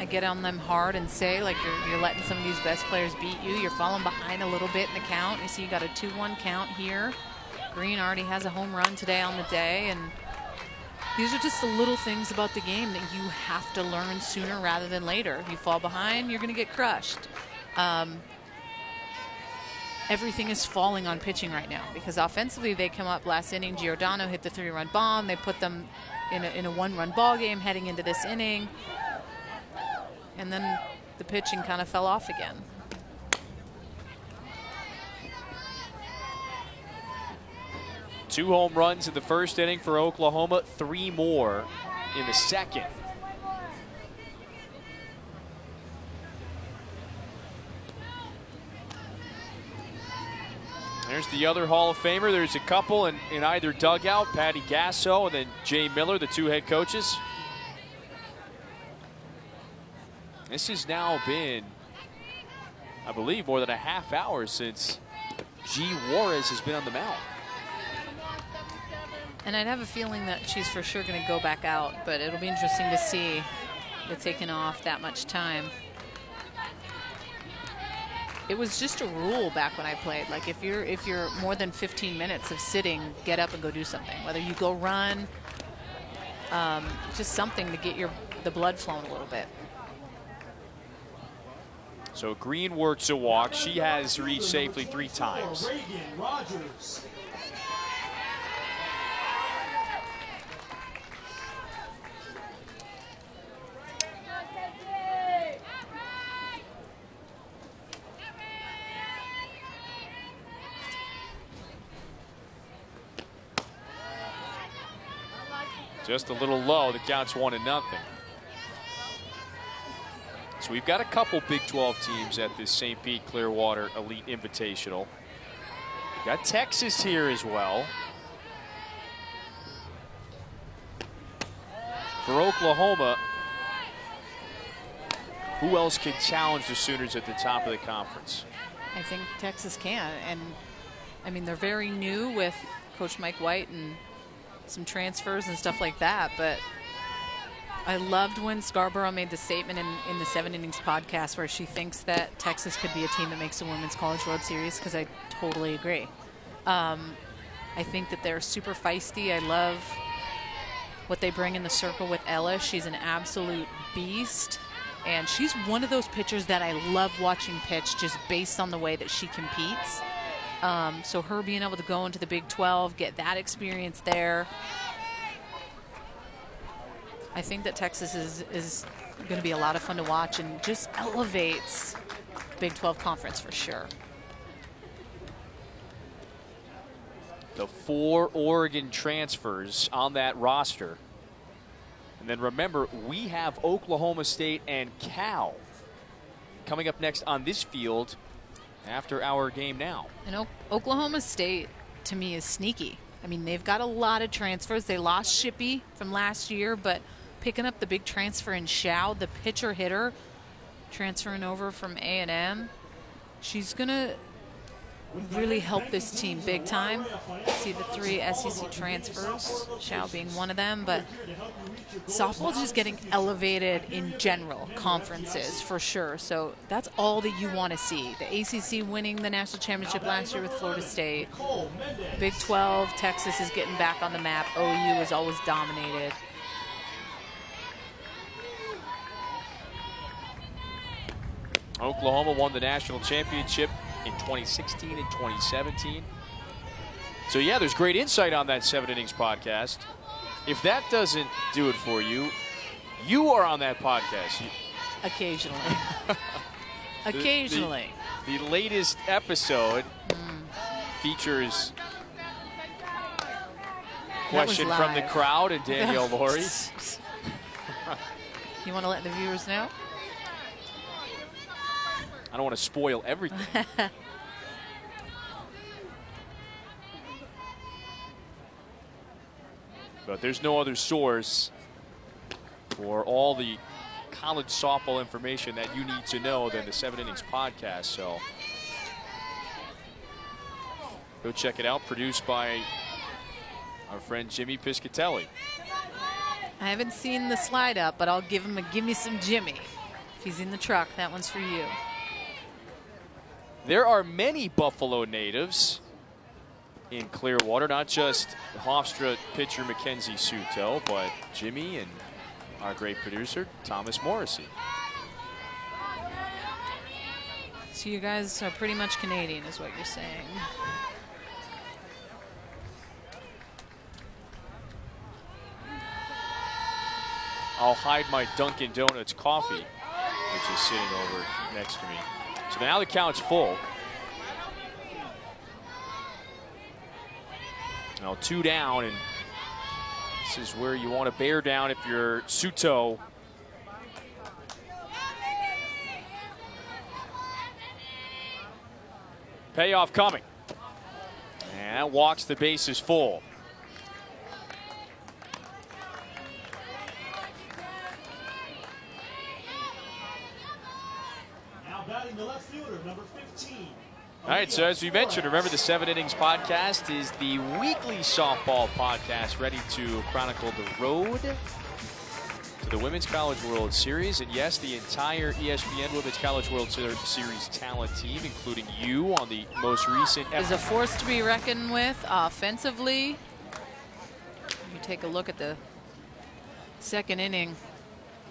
I get on them hard and say, like, you're letting some of these best players beat you. You're falling behind a little bit in the count. You see you got a 2-1 count here. Green already has a home run today on the day. And these are just the little things about the game that you have to learn sooner rather than later. If you fall behind, you're going to get crushed. Everything is falling on pitching right now because offensively they come up last inning. Giordano hit the 3-run bomb. They put them in a 1-run ball game heading into this inning. And then the pitching kind of fell off again. Two home runs in the first inning for Oklahoma, 3 more in the second. There's the other Hall of Famer. There's a couple in either dugout, Patty Gasso and then Jay Miller, the 2 head coaches. This has now been, I believe, more than a half hour since G. Juarez has been on the mound. And I'd have a feeling that she's for sure going to go back out, but it'll be interesting to see it taking off that much time. it was just a rule back when I played. Like if you're more than 15 minutes of sitting, get up and go do something. Whether you go run, just something to get the blood flowing a little bit. So Green works a walk. She has reached safely 3 times. Just a little low. The count's 1-0. So we've got a couple Big 12 teams at this St. Pete Clearwater Elite Invitational. We've got Texas here as well. For Oklahoma, who else can challenge the Sooners at the top of the conference? I think Texas can. And, I mean, they're very new with Coach Mike White and some transfers and stuff like that, but I loved when Scarborough made the statement in the 7 Innings podcast where she thinks that Texas could be a team that makes the Women's College World Series, because I totally agree. I think that they're super feisty. I love what they bring in the circle with Ella. She's an absolute beast, and she's one of those pitchers that I love watching pitch just based on the way that she competes. So her being able to go into the Big 12, get that experience there, I think that Texas is going to be a lot of fun to watch and just elevates Big 12 conference for sure. The 4 Oregon transfers on that roster. And then remember, we have Oklahoma State and Cal coming up next on this field after our game now. And Oklahoma State, to me, is sneaky. I mean, they've got a lot of transfers. They lost Shippey from last year, but picking up the big transfer in Shao, the pitcher hitter, transferring over from A&M, she's going to really help this team big time. See the 3 SEC transfers, Shao being one of them, but softball just getting elevated in general conferences for sure. So that's all that you want to see. The ACC winning the national championship last year with Florida State. Big 12, Texas is getting back on the map. OU is always dominated. Oklahoma won the national championship in 2016 and 2017. So yeah, there's great insight on that 7 Innings podcast. If that doesn't do it for you, you are on that podcast. Occasionally. Occasionally. The latest episode features question from the crowd and Danielle Laurie. You want to let the viewers know? I don't want to spoil everything. But there's no other source for all the college softball information that you need to know than the 7 Innings podcast. So go check it out. Produced by our friend Jimmy Piscatelli. I haven't seen the slide up, but I'll give him a give me some Jimmy. If he's in the truck, that one's for you. There are many Buffalo natives in Clearwater, not just Hofstra pitcher Mackenzie Suto, but Jimmy and our great producer, Thomas Morrissey. So you guys are pretty much Canadian is what you're saying. I'll hide my Dunkin' Donuts coffee, which is sitting over next to me. So now the count's full. Now 2 down, and this is where you want to bear down if you're Suto. Payoff coming. And that walks the bases full. The left fielder, number 15. All right, so as we mentioned, remember the 7 Innings podcast is the weekly softball podcast ready to chronicle the road to the Women's College World Series. And yes, the entire ESPN Women's College World Series talent team, including you on the most recent episode, is a force to be reckoned with offensively. You take a look at the second inning.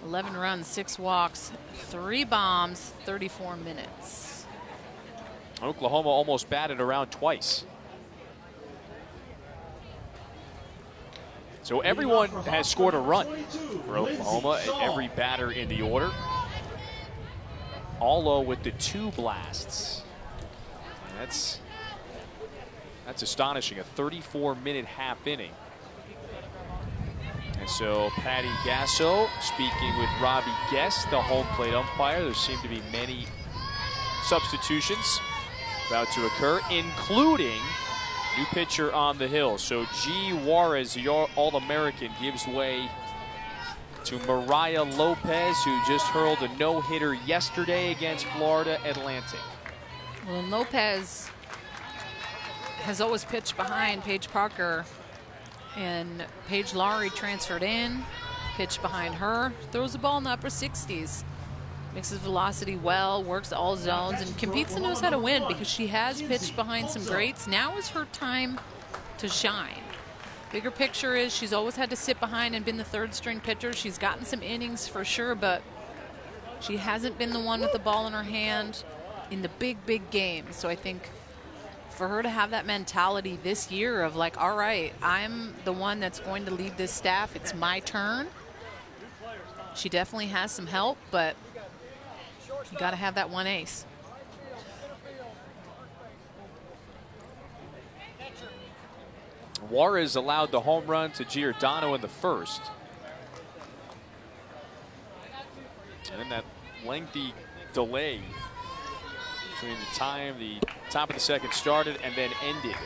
11 runs, 6 walks, 3 bombs, 34 minutes. Oklahoma almost batted around twice. So everyone has scored a run for Oklahoma, every batter in the order. Allo with the 2 blasts. That's astonishing, a 34-minute half inning. And so Patty Gasso speaking with Robbie Guest, the home plate umpire. There seem to be many substitutions about to occur, including new pitcher on the hill. So G. Juarez, the All-American, gives way to Mariah Lopez, who just hurled a no-hitter yesterday against Florida Atlantic. Well, Lopez has always pitched behind Paige Parker, and Paige Lowry transferred in, pitched behind her, throws the ball in the upper 60s. Mixes velocity well, works all zones, and competes and knows how to win because she has pitched behind some greats. Now is her time to shine. Bigger picture is she's always had to sit behind and been the 3rd string pitcher. She's gotten some innings for sure, but she hasn't been the one with the ball in her hand in the big games. So I think for her to have that mentality this year of like, all right, I'm the one that's going to lead this staff. It's my turn. She definitely has some help, but you got to have that one ace. Juarez allowed the home run to Giordano in the 1st. And then that lengthy delay between the time the top of the 2nd started and then ended.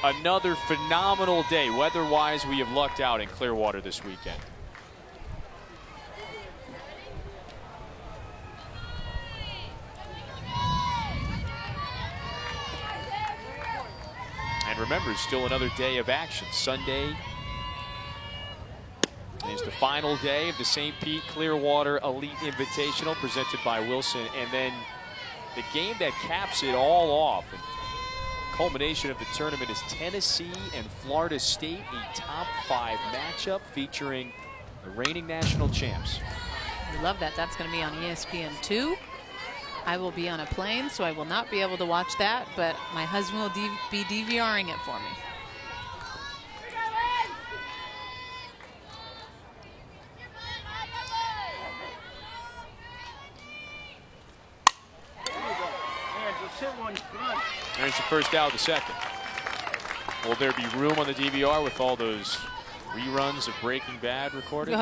Another phenomenal day. Weather-wise, we have lucked out in Clearwater this weekend. And remember, it's still another day of action. Sunday is the final day of the St. Pete Clearwater Elite Invitational presented by Wilson. And then the game that caps it all off, and culmination of the tournament, is Tennessee and Florida State, a top 5 matchup featuring the reigning national champs. We love that. That's going to be on ESPN2. I will be on a plane, so I will not be able to watch that, but my husband will be DVRing it for me. There's the first out of the 2nd. Will there be room on the DVR with all those reruns of Breaking Bad recorded?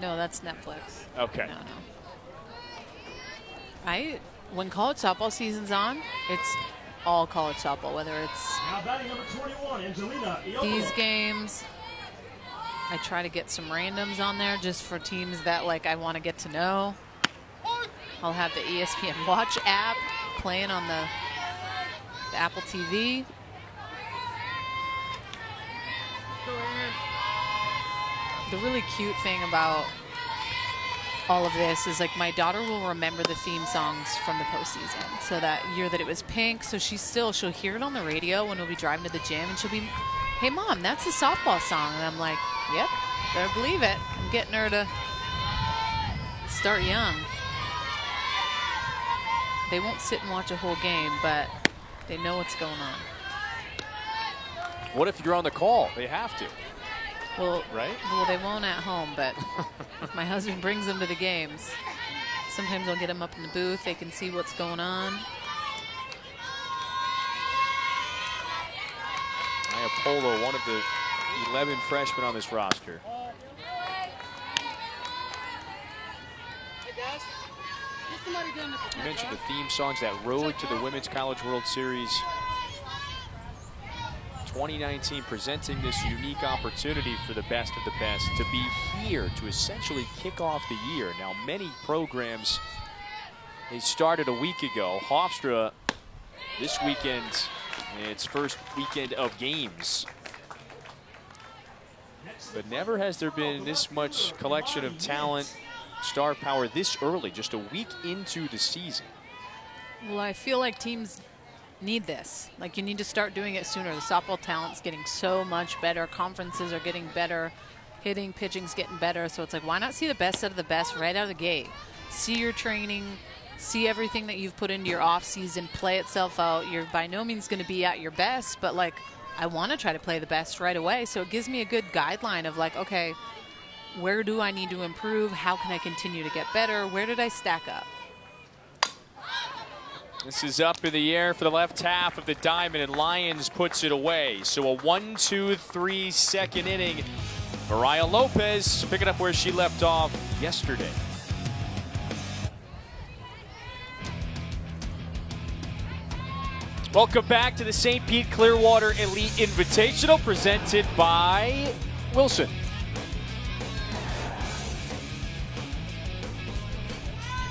No, that's Netflix. Okay. No. When college softball season's on, it's all college softball, whether it's Now batting number 21, Angelina Iobo. these games. I try to get some randoms on there just for teams that like I want to get to know. I'll have the ESPN Watch app playing on the Apple TV. The really cute thing about all of this is like my daughter will remember the theme songs from the postseason. So that year that it was pink, so she'll hear it on the radio when we'll be driving to the gym, and she'll be, hey Mom, that's a softball song. And I'm like, yep, better believe it. I'm getting her to start young. They won't sit and watch a whole game, but they know what's going on. What if you're on the call? They have to. Well, right? Well, they won't at home, but if my husband brings them to the games, sometimes I'll get them up in the booth. They can see what's going on. Maya Polo, one of the 11 freshmen on this roster. You mentioned the theme songs, that road to the Women's College World Series 2019, presenting this unique opportunity for the best of the best to be here to essentially kick off the year. Now, many programs, they started a week ago. Hofstra this weekend, its first weekend of games. but never has there been this much collection of talent, star power this early, just a week into the season. Well, I feel like teams need this. Like, you need to start doing it sooner. The softball talent's getting so much better. Conferences are getting better. Hitting, pitching's getting better. So it's like, why not see the best out of the best right out of the gate? See your training, see everything that you've put into your off season, play itself out. You're by no means going to be at your best, but like, I want to try to play the best right away. So it gives me a good guideline of like, okay, where do I need to improve? How can I continue to get better? Where did I stack up? This is up in the air for the left half of the diamond, and Lyons puts it away. So a 1-2-3 second inning. Mariah Lopez picking up where she left off yesterday. Welcome back to the St. Pete Clearwater Elite Invitational, presented by Wilson.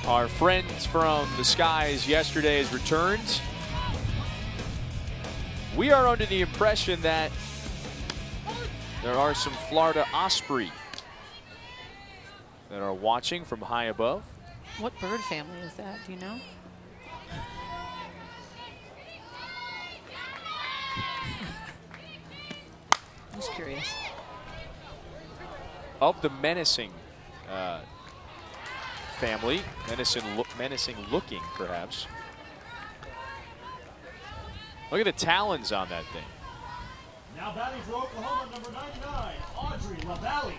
Our friends from the skies yesterday has returned. We are under the impression that there are some Florida Osprey that are watching from high above. What bird family is that? Do you know? I'm just curious. Of the menacing family, menacing looking perhaps. Look at the talons on that thing. Now batting for Oklahoma, number 99, Audrey LaValle.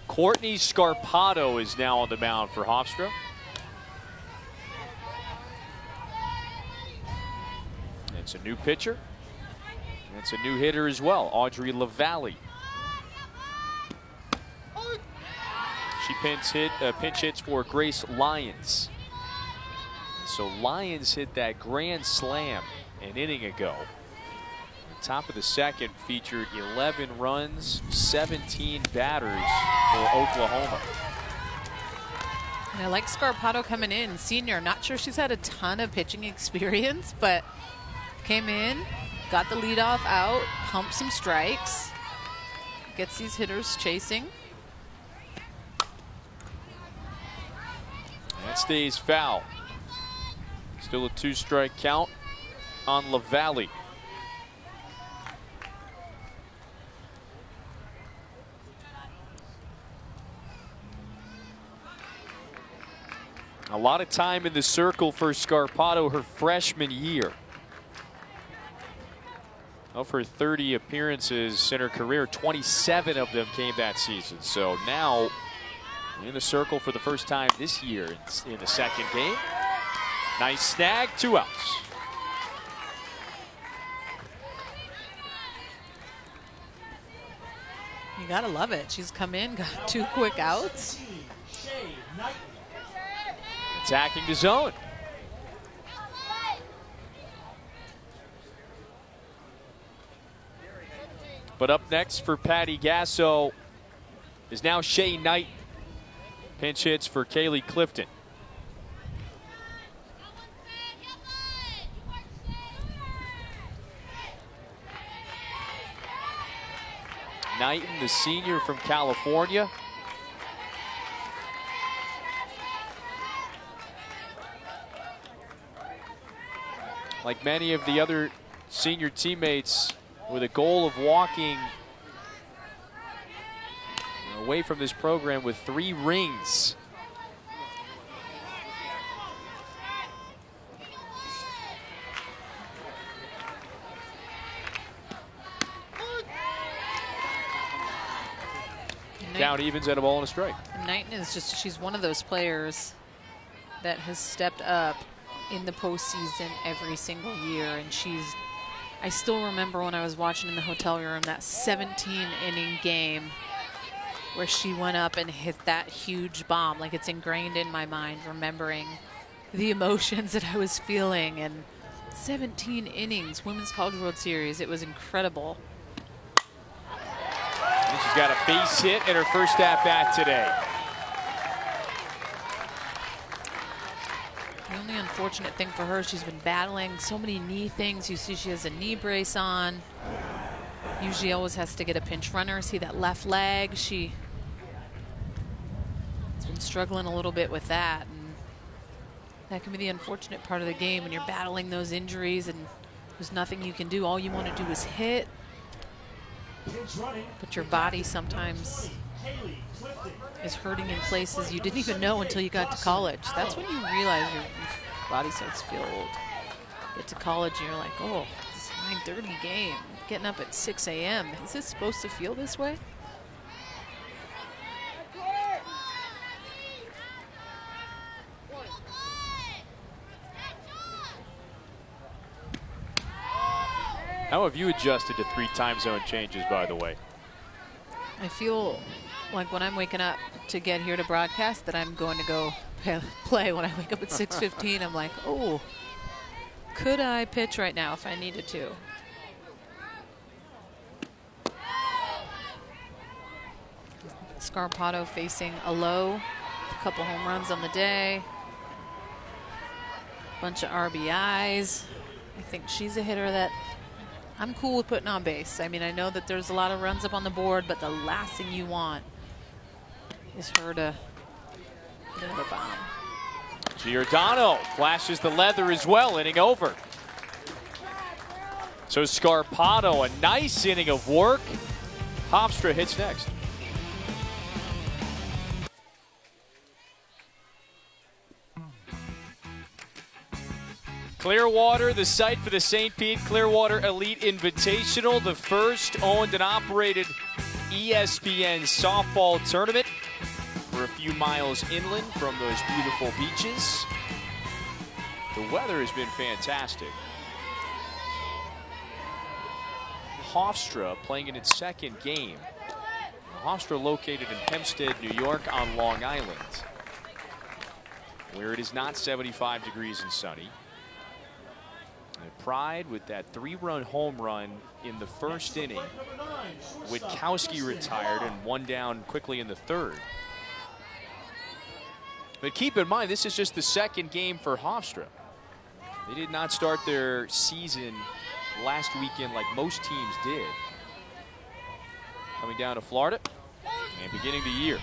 Courtney Scarpato is now on the mound for Hofstra. It's a new pitcher. And it's a new hitter as well, Audrey LaValle. She pinch hits for Grace Lyons. So Lyons hit that grand slam an inning ago. Top of the second featured 11 runs, 17 batters for Oklahoma. And I like Scarpato coming in, senior. Not sure she's had a ton of pitching experience, but came in, got the leadoff out, pumped some strikes, gets these hitters chasing. That stays foul. Still a 2-strike count on LaValle. A lot of time in the circle for Scarpato her freshman year. Of her 30 appearances in her career, 27 of them came that season. So now in the circle for the first time this year in the second game. Nice snag, 2 outs. You gotta love it. She's come in, got 2 quick outs. Attacking the zone. But up next for Patty Gasso is now Shay Knight. Pinch hits for Kaylee Clifton. Knighton, the senior from California. Like many of the other senior teammates, with a goal of walking away from this program with 3 rings. Count evens at a ball and a strike. Knighton is just, she's one of those players that has stepped up in the postseason every single year, and I still remember when I was watching in the hotel room that 17-inning game where she went up and hit that huge bomb. Like, it's ingrained in my mind, remembering the emotions that I was feeling. And 17 innings, Women's College World Series. It was incredible. And she's got a base hit in her first at-bat today. The only unfortunate thing for her, she's been battling so many knee things. You see she has a knee brace on. Usually always has to get a pinch runner. See that left leg? She's been struggling a little bit with that. And that can be the unfortunate part of the game when you're battling those injuries and there's nothing you can do. All you want to do is hit. But your body sometimes is hurting in places you didn't even know until you got to college. That's when you realize your body starts to feel old. Get to college and you're like, oh, it's a 9:30 game. Getting up at 6 a.m. Is this supposed to feel this way? How have you adjusted to 3 time zone changes, by the way? I feel like when I'm waking up to get here to broadcast that I'm going to go play. When I wake up at 6:15, I'm like, oh, could I pitch right now if I needed to? Scarpato facing a low, a couple home runs on the day, bunch of RBIs. I think she's a hitter that I'm cool with putting on base. I mean, I know that there's a lot of runs up on the board, but the last thing you want is her to hit another bomb. Giordano flashes the leather as well, inning over. So Scarpato, a nice inning of work. Hofstra hits next. Clearwater, the site for the St. Pete Clearwater Elite Invitational, the first owned and operated ESPN softball tournament. We're a few miles inland from those beautiful beaches. The weather has been fantastic. Hofstra playing in its second game. Hofstra located in Hempstead, New York on Long Island, where it is not 75 degrees and sunny. Pride with that 3-run home run in the first inning. Witkowski retired and one down quickly in the third. But keep in mind, this is just the second game for Hofstra. They did not start their season last weekend like most teams did. Coming down to Florida and beginning the year.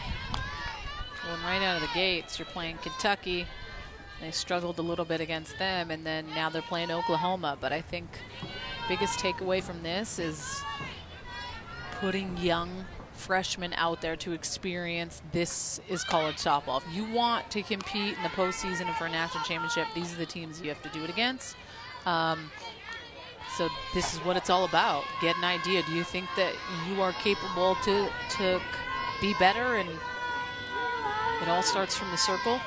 Well, right out of the gates, you're playing Kentucky. They struggled a little bit against them, and then now they're playing Oklahoma. But I think biggest takeaway from this is putting young freshmen out there to experience this is college softball. If you want to compete in the postseason and for a national championship, these are the teams you have to do it against. So this is what it's all about. Get an idea. Do you think that you are capable to be better? And it all starts from the circle.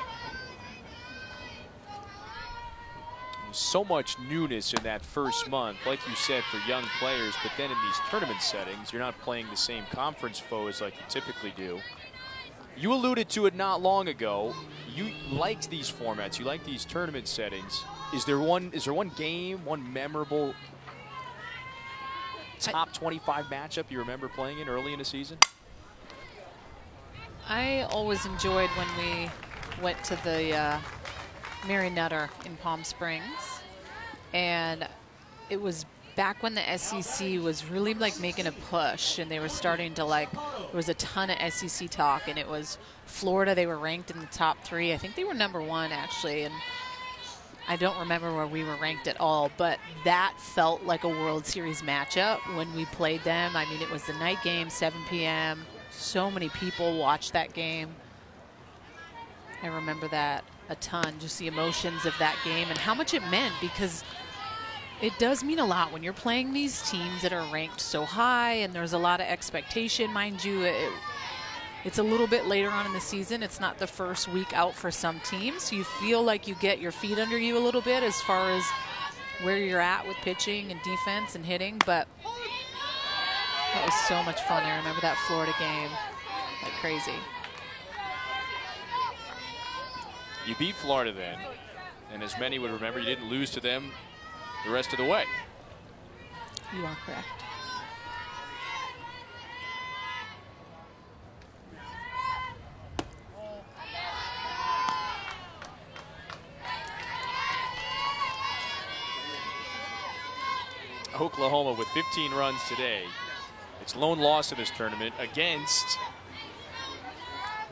So much newness in that first month, like you said, for young players, but then in these tournament settings, you're not playing the same conference foes like you typically do. You alluded to it not long ago. You liked these formats, you like these tournament settings. Is there one game, one memorable top 25 matchup you remember playing in early in the season? I always enjoyed when we went to the Mary Nutter in Palm Springs, and it was back when the SEC was really like making a push, and they were starting to there was a ton of SEC talk, and it was Florida. They were ranked in the top 3. I think they were #1 actually, and I don't remember where we were ranked at all, but that felt like a World Series matchup when we played them. I mean, it was the night game, 7 p.m. So many people watched that game. I remember that a ton, just the emotions of that game and how much it meant, because it does mean a lot when you're playing these teams that are ranked so high and there's a lot of expectation. Mind you, it's a little bit later on in the season. It's not the first week out for some teams, so you feel like you get your feet under you a little bit as far as where you're at with pitching and defense and hitting, but that was so much fun. I remember that Florida game like crazy. You beat Florida then. And as many would remember, you didn't lose to them the rest of the way. You are correct. Oklahoma with 15 runs today. Its lone loss in this tournament against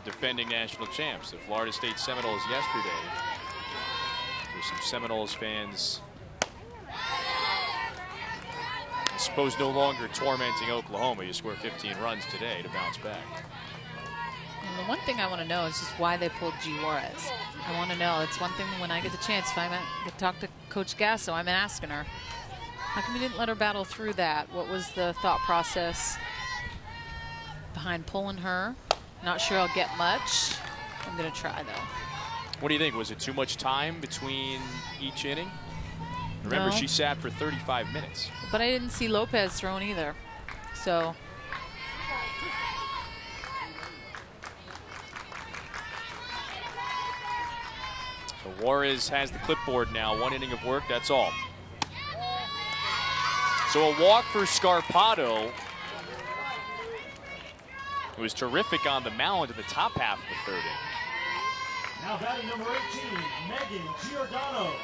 defending national champs, the Florida State Seminoles yesterday. There's some Seminoles fans, I suppose, no longer tormenting Oklahoma. You score 15 runs today to bounce back. And the one thing I want to know is just why they pulled G. Juarez. I want to know. It's one thing when I get the chance, if I get to talk to Coach Gasso, I'm asking her, how come you didn't let her battle through that? What was the thought process behind pulling her? Not sure I'll get much. I'm going to try, though. What do you think? Was it too much time between each inning? Remember, No. she sat for 35 minutes. But I didn't see Lopez thrown either. So Juarez has the clipboard now. 1 inning of work, that's all. So a walk for Scarpato, who was terrific on the mound in the top half of the 3rd inning. Now batting number 18, Megan Giordano.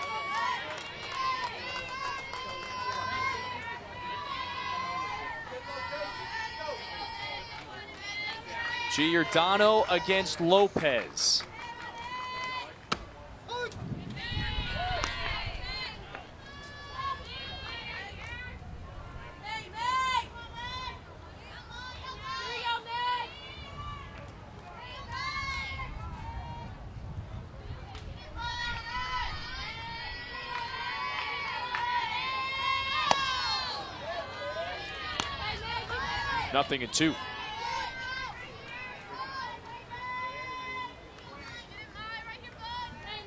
Giordano against Lopez. Nothing in 2.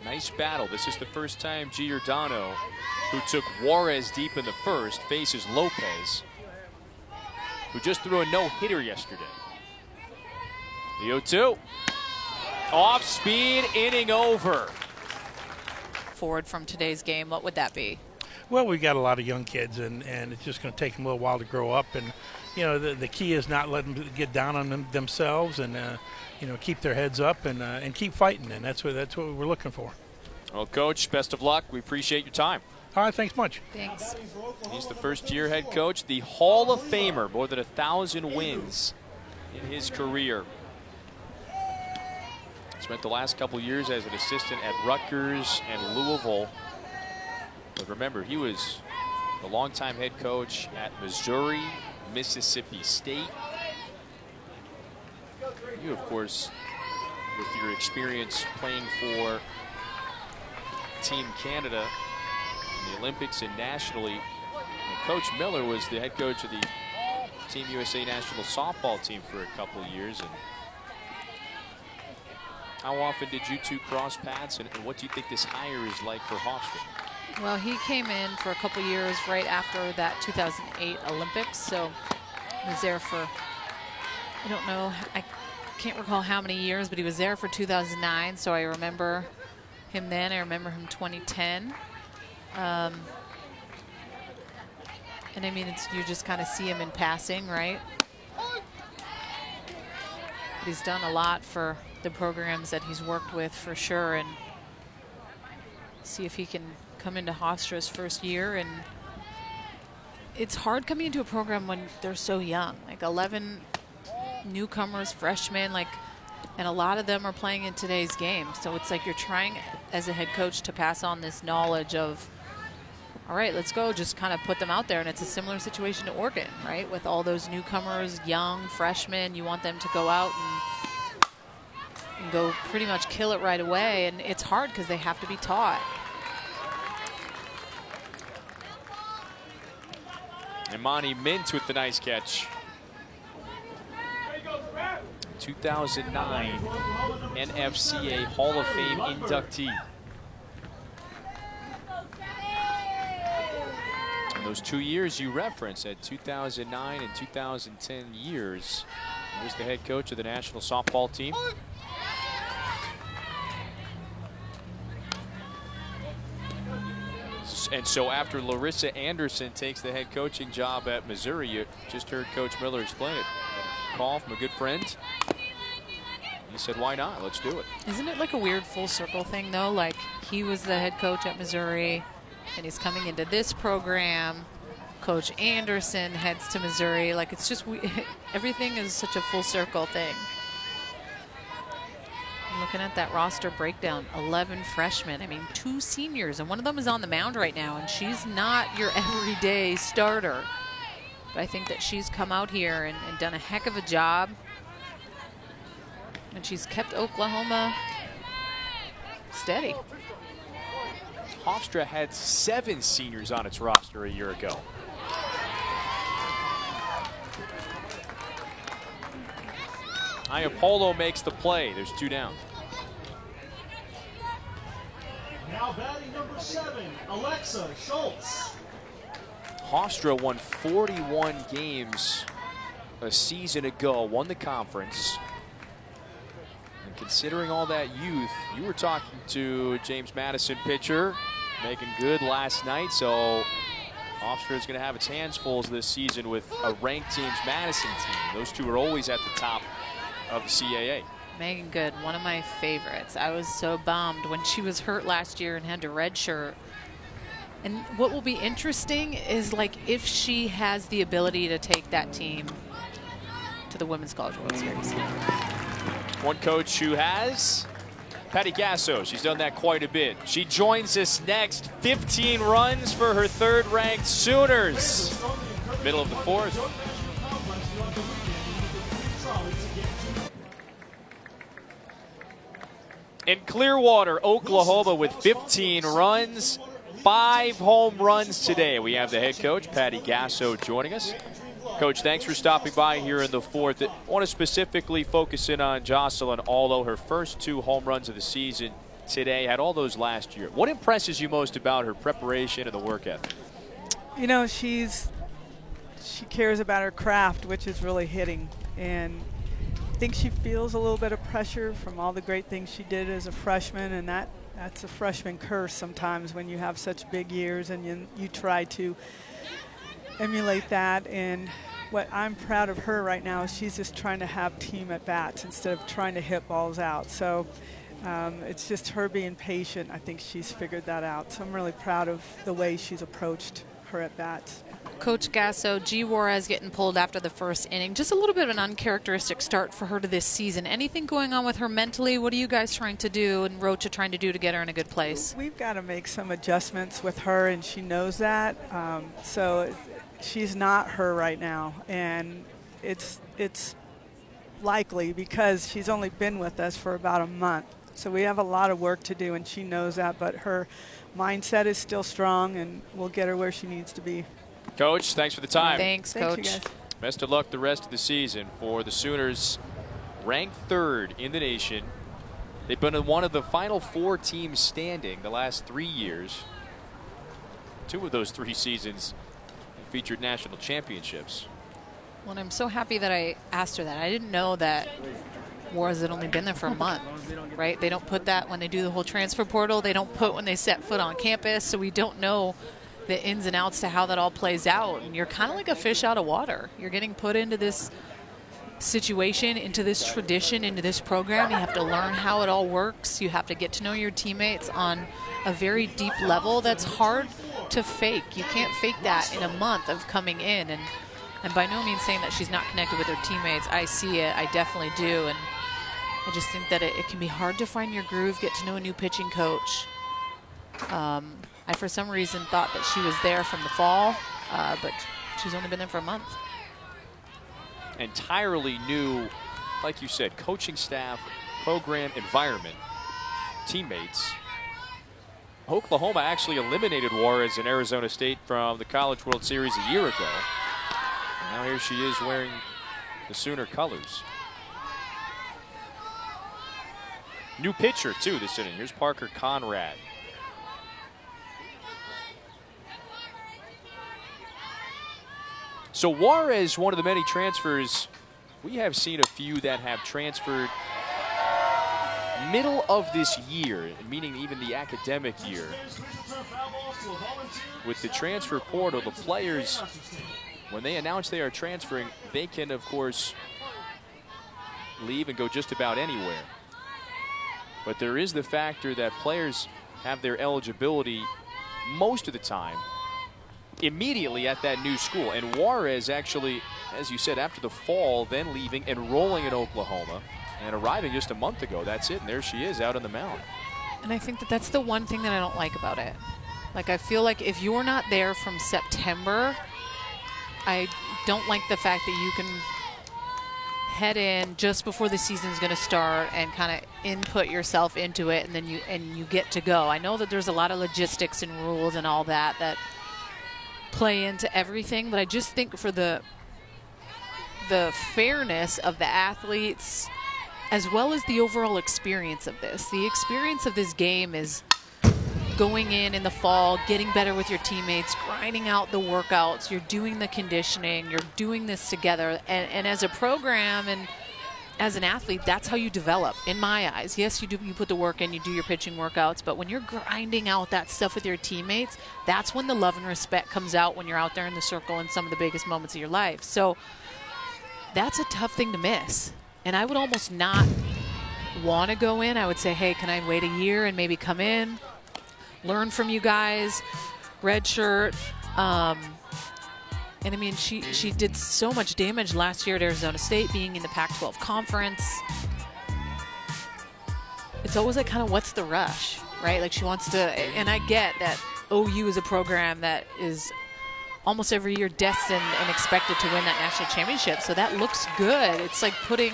Nice battle. This is the first time Giordano, who took Juarez deep in the 1st, faces Lopez, who just threw a no-hitter yesterday. The 0-2. Off speed, inning over. forward from today's game, what would that be? Well, we've got a lot of young kids, and it's just going to take them a little while to grow up. And, you know, the key is not letting them get down on themselves and, you know, keep their heads up and keep fighting. And that's what we're looking for. Well, Coach, best of luck. We appreciate your time. All right, thanks much. Thanks. He's the first-year head coach, the Hall of Famer, more than 1,000 wins in his career. Spent the last couple years as an assistant at Rutgers and Louisville. But remember, he was a longtime head coach at Missouri, Mississippi State. You, of course, with your experience playing for Team Canada in the Olympics and nationally, and Coach Miller was the head coach of the Team USA national softball team for a couple of years. And how often did you two cross paths, and what do you think this hire is like for Hofstra? Well, he came in for a couple years right after that 2008 Olympics, so he was there for, I don't know, I can't recall how many years, but he was there for 2009, so I remember him then. I remember him 2010. And I mean, you just kind of see him in passing, right? But he's done a lot for the programs that he's worked with for sure, and see if he can come into Hofstra's first year. And it's hard coming into a program when they're so young, like 11 newcomers, freshmen, and a lot of them are playing in today's game. So it's like you're trying as a head coach to pass on this knowledge of, all right, let's go, just kind of put them out there. And it's a similar situation to Oregon, right? With all those newcomers, young freshmen, you want them to go out and go pretty much kill it right away. And it's hard because they have to be taught. Imani Mint with the nice catch. 2009 NFCA Hall of Fame inductee. And those 2 years you referenced, at 2009 and 2010 years, he was the head coach of the national softball team. And so after Larissa Anderson takes the head coaching job at Missouri, you just heard Coach Miller explain it. A call from a good friend. He said, why not? Let's do it. Isn't it like a weird full circle thing, though? Like, he was the head coach at Missouri, and he's coming into this program. Coach Anderson heads to Missouri. Like, it's just, everything is such a full circle thing. I'm looking at that roster breakdown, 11 freshmen. I mean, 2 seniors, and one of them is on the mound right now, and she's not your everyday starter. But I think that she's come out here and done a heck of a job. And she's kept Oklahoma steady. Hofstra had 7 seniors on its roster a year ago. Iapolo makes the play. There's 2 down. Now batting number 7, Alexa Schultz. Hofstra won 41 games a season ago, won the conference. And considering all that youth, you were talking to James Madison pitcher, making good last night. So Hofstra is going to have its hands full this season with a ranked James Madison team. Those two are always at the top of the CAA. Megan Good, one of my favorites. I was so bummed when she was hurt last year and had to redshirt. And what will be interesting is, like, if she has the ability to take that team to the Women's College World Series. One coach who has, Patty Gasso. She's done that quite a bit. She joins us next. 15 runs for her 3rd-ranked Sooners. Middle of the 4th. In Clearwater, Oklahoma, with 15 runs, 5 home runs today. We have the head coach, Patty Gasso, joining us. Coach, thanks for stopping by here in the 4th. I want to specifically focus in on Jocelyn Allo. Her first 2 home runs of the season today, had all those last year. What impresses you most about her preparation and the work ethic? You know, she cares about her craft, which is really hitting. And I think she feels a little bit of pressure from all the great things she did as a freshman, and that's a freshman curse sometimes when you have such big years and you try to emulate that. And what I'm proud of her right now is she's just trying to have team at bats instead of trying to hit balls out. So it's just her being patient. I think she's figured that out. So I'm really proud of the way she's approached her at bats. Coach Gasso, G. Juarez getting pulled after the 1st inning. Just a little bit of an uncharacteristic start for her to this season. Anything going on with her mentally? What are you guys trying to do and Rocha trying to do to get her in a good place? We've got to make some adjustments with her, and she knows that. So she's not her right now, and it's likely because she's only been with us for about a month. So we have a lot of work to do, and she knows that, but her mindset is still strong, and we'll get her where she needs to be. Coach, thanks for the time. Thanks, Thanks, Coach. you guys. Best of luck the rest of the season for the Sooners, ranked 3rd in the nation. They've been one of the final 4 teams standing the last 3 years. 2 of those 3 seasons featured national championships. Well, and I'm so happy that I asked her that. I didn't know that Juarez had only been there for a month, right? They don't put that when they do the whole transfer portal. They don't put when they set foot on campus, so we don't know the ins and outs to how that all plays out. And you're kind of like a fish out of water. You're getting put into this situation, into this tradition, into this program. You have to learn how it all works. You have to get to know your teammates on a very deep level that's hard to fake. You can't fake that in a month of coming in. And by no means saying that she's not connected with her teammates. I see it. I definitely do. And I just think that it can be hard to find your groove, get to know a new pitching coach. I, for some reason, thought that she was there from the fall, but she's only been there for a month. Entirely new, like you said, coaching staff, program, environment, teammates. Oklahoma actually eliminated Juarez in Arizona State from the College World Series a year ago. And now here she is wearing the Sooner colors. New pitcher, too, this inning. Here's Parker Conrad. So Juarez, one of the many transfers, we have seen a few that have transferred middle of this year, meaning even the academic year, with the transfer portal, the players, when they announce they are transferring, they can, of course, leave and go just about anywhere. But there is the factor that players have their eligibility most of the time immediately at that new school. And Juarez actually, as you said, after the fall, then leaving, enrolling in Oklahoma, and arriving just a month ago. That's it, and there she is out on the mound. And I think that that's the one thing that I don't like about it. Like, I feel like if you're not there from September, I don't like the fact that you can head in just before the season's going to start and kind of input yourself into it, and then you get to go. I know that there's a lot of logistics and rules and all that play into everything, but I just think for the fairness of the athletes, as well as the overall experience of this. The experience of this game is going in the fall, getting better with your teammates, grinding out the workouts, you're doing the conditioning, you're doing this together. And as a program and as an athlete, that's how you develop, in my eyes. Yes, you put the work in, you do your pitching workouts, but when you're grinding out that stuff with your teammates, that's when the love and respect comes out, when you're out there in the circle in some of the biggest moments of your life. So that's a tough thing to miss. And I would almost not want to go in. I would say, hey, can I wait a year and maybe come in, learn from you guys, redshirt. And I mean, she did so much damage last year at Arizona State, being in the Pac-12 conference. It's always like, kind of, what's the rush, right? Like, she wants to, and I get that OU is a program that is almost every year destined and expected to win that national championship. So that looks good. It's like putting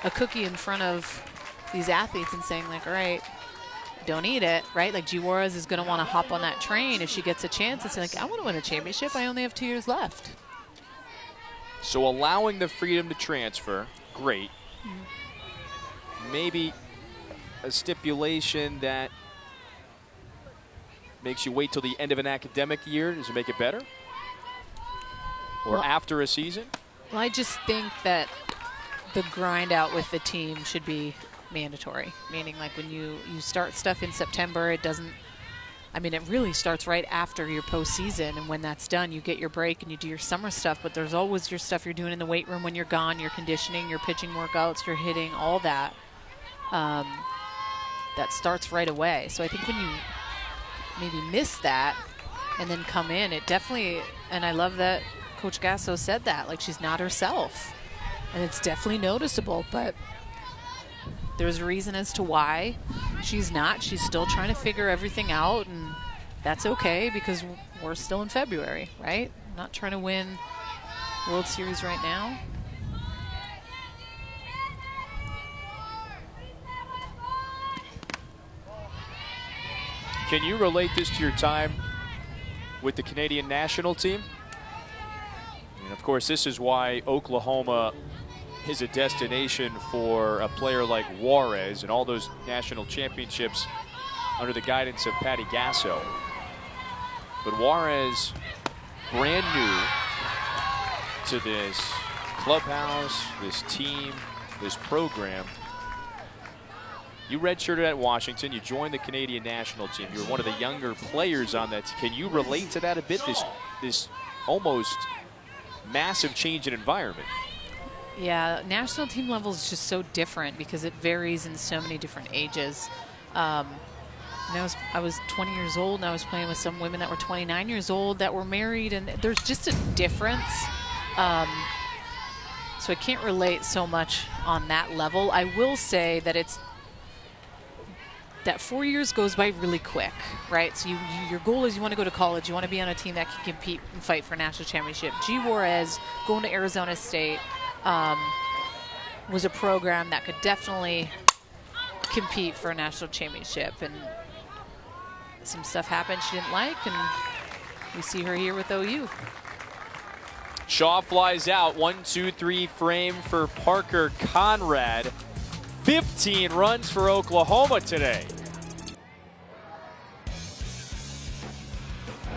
a cookie in front of these athletes and saying, like, all right, don't eat it, right? Like, G. Juarez is going to want to hop on that train if she gets a chance and say, like, I want to win a championship. I only have 2 years left. So allowing the freedom to transfer, great. Maybe a stipulation that makes you wait till the end of an academic year. Does it make it better? Or after a season? Well, I just think that the grind out with the team should be mandatory. Meaning, like, when you start stuff in September, it doesn't, I mean, it really starts right after your postseason. And when that's done, you get your break and you do your summer stuff. But there's always your stuff you're doing in the weight room when you're gone, your conditioning, your pitching workouts, your hitting, all that. That starts right away. So I think when you maybe miss that and then come in, it definitely, and I love that Coach Gasso said that, like, she's not herself, and it's definitely noticeable, but there's a reason as to why she's not. She's still trying to figure everything out, and that's okay, because we're still in February, right? Not trying to win World Series right now. Can you relate this to your time with the Canadian national team? And of course, this is why Oklahoma is a destination for a player like Juarez and all those national championships under the guidance of Patty Gasso. But Juarez, brand new to this clubhouse, this team, this program. You redshirted at Washington. You joined the Canadian national team. You were one of the younger players on that. Can you relate to that a bit, this almost massive change in environment? Yeah, national team level is just so different because it varies in so many different ages. And I was 20 years old, and I was playing with some women that were 29 years old that were married, and there's just a difference. So I can't relate so much on that level. I will say that that 4 years goes by really quick, right? So your goal is you want to go to college. You want to be on a team that can compete and fight for a national championship. G. Juarez, going to Arizona State, was a program that could definitely compete for a national championship. And some stuff happened she didn't like, and we see her here with OU. Shaw flies out. 1-2-3 frame for Parker Conrad. 15 runs for Oklahoma today.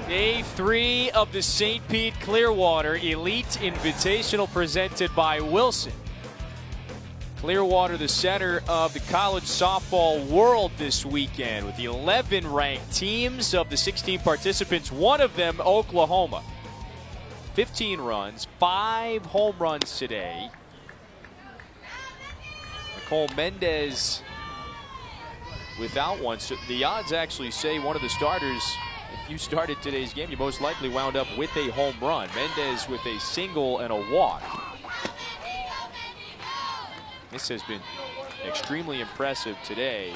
Day 3 of the St. Pete Clearwater Elite Invitational presented by Wilson. Clearwater, the center of the college softball world this weekend, with the 11 ranked teams. Of the 16 participants, one of them Oklahoma. 15 runs, 5 home runs today. Nicole Mendez without one. So the odds actually say one of the starters, if you started today's game, you most likely wound up with a home run. Mendez with a single and a walk. This has been extremely impressive today,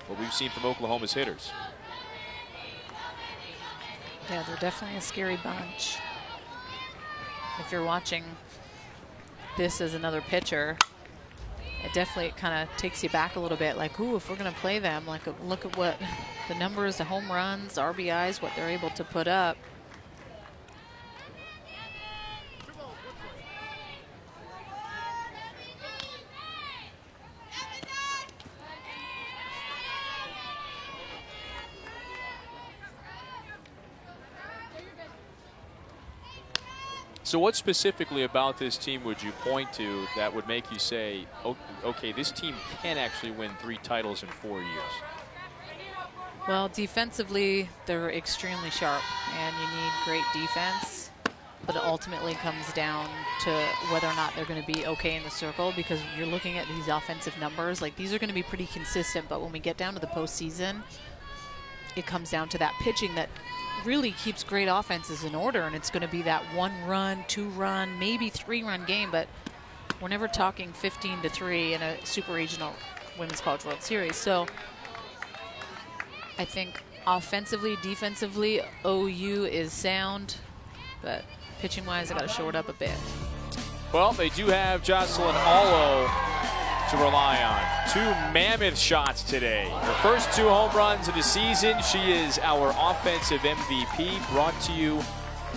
what we've seen from Oklahoma's hitters. Yeah, they're definitely a scary bunch. If you're watching this as another pitcher, it definitely kind of takes you back a little bit. Like, ooh, if we're going to play them, like, look at what the numbers, the home runs, RBIs, what they're able to put up. So what specifically about this team would you point to that would make you say, okay, this team can actually win 3 titles in 4 years? Well, defensively, they're extremely sharp, and you need great defense. But it ultimately comes down to whether or not they're going to be okay in the circle, because you're looking at these offensive numbers. Like, these are going to be pretty consistent, but when we get down to the postseason, it comes down to that pitching that really keeps great offenses in order, and it's going to be that 1-run, 2-run, maybe 3-run game, but we're never talking 15-3 in a super regional Women's College World Series. So I think offensively, defensively, OU is sound, but pitching-wise, I got to shore it up a bit. Well, they do have Jocelyn Allo to rely on. 2 mammoth shots today. Her first 2 home runs of the season. She is our offensive MVP, brought to you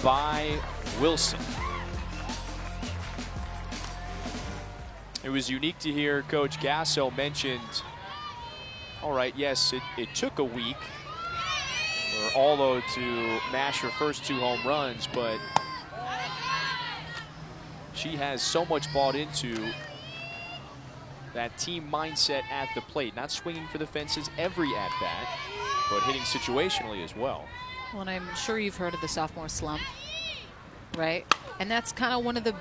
by Wilson. It was unique to hear Coach Gasso mentioned, all right, yes, it took a week for Allo to mash her first 2 home runs, but she has so much bought into that team mindset at the plate, not swinging for the fences every at-bat, but hitting situationally as well. Well, and I'm sure you've heard of the sophomore slump, right? And that's kind of one of the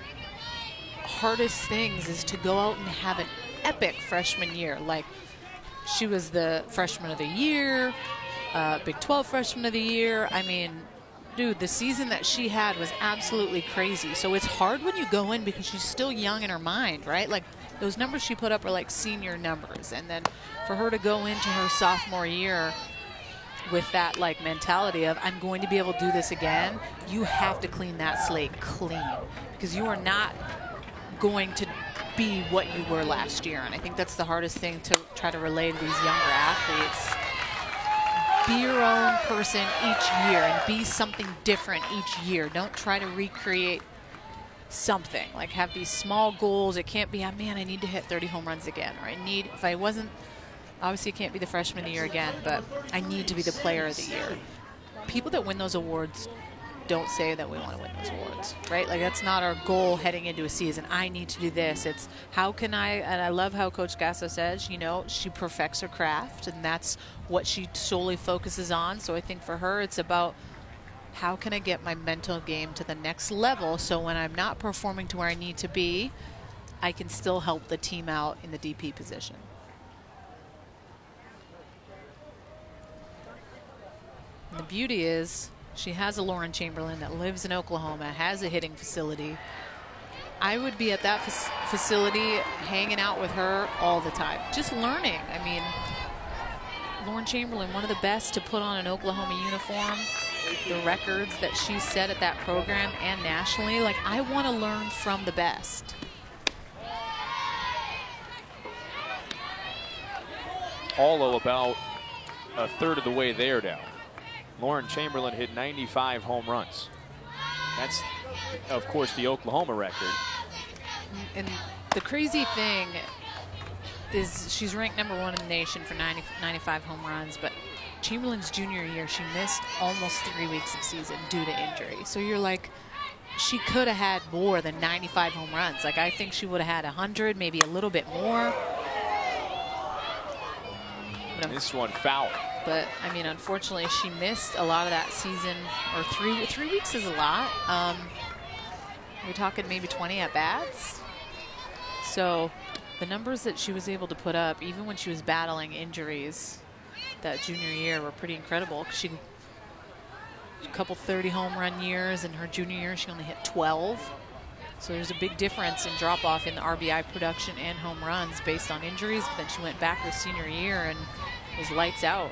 hardest things, is to go out and have an epic freshman year. Like, she was the freshman of the year, Big 12 freshman of the year. I mean, dude, the season that she had was absolutely crazy. So it's hard when you go in, because she's still young in her mind, right? Like, those numbers she put up are like senior numbers. And then for her to go into her sophomore year with that like mentality of, I'm going to be able to do this again, you have to clean that slate clean, because you are not going to be what you were last year. And I think that's the hardest thing to try to relay to these younger athletes. Be your own person each year and be something different each year. Don't try to recreate something. Like, have these small goals. It can't be, oh, man, I need to hit 30 home runs again, or I need, if I wasn't, obviously it can't be the freshman of the year again, but I need to be the player of the year. People that win those awards don't say that we want to win those awards, right? Like, that's not our goal heading into a season. I need to do this. It's how can I, and I love how Coach Gasso says, you know, she perfects her craft, and that's what she solely focuses on. So I think for her, it's about, how can I get my mental game to the next level, so when I'm not performing to where I need to be, I can still help the team out in the DP position. And the beauty is, she has a Lauren Chamberlain that lives in Oklahoma, has a hitting facility. I would be at that facility hanging out with her all the time, just learning. I mean, Lauren Chamberlain, one of the best to put on an Oklahoma uniform. The records that she set at that program and nationally, like, I want to learn from the best. Allo about a third of the way there now. Lauren Chamberlain hit 95 home runs. That's, of course, the Oklahoma record. And the crazy thing is, she's ranked #1 in the nation for 95 home runs, but Chamberlain's junior year, she missed almost 3 weeks of season due to injury. So you're like, she could have had more than 95 home runs. Like, I think she would have had 100, maybe a little bit more. This one foul. But I mean, unfortunately, she missed a lot of that season. Or 3 weeks is a lot. We're talking maybe 20 at bats. So the numbers that she was able to put up, even when she was battling injuries that junior year, were pretty incredible. She a couple 30 home run years. In her junior year, she only hit 12. So there's a big difference in drop off in the RBI production and home runs based on injuries. But then she went back her senior year and was lights out.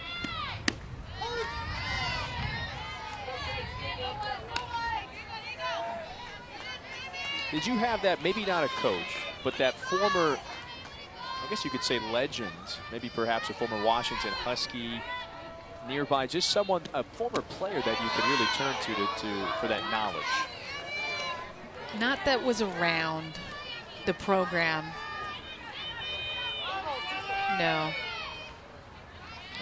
Did you have that, maybe not a coach, but that former, I guess you could say legend, maybe perhaps a former Washington Husky nearby, just someone, a former player that you could really turn to for that knowledge? Not that was around the program. No.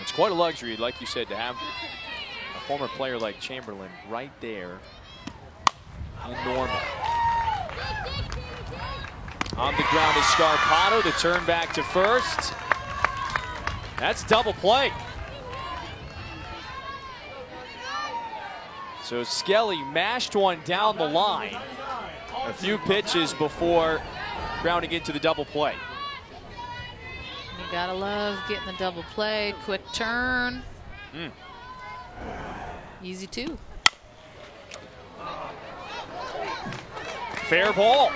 It's quite a luxury, like you said, to have a former player like Chamberlain right there in Norman. On the ground is Scarpato. The turn back to first. That's double play. So Skelly mashed one down the line. A few pitches before grounding into the double play. You gotta love getting the double play. Quick turn. Easy too. Fair ball.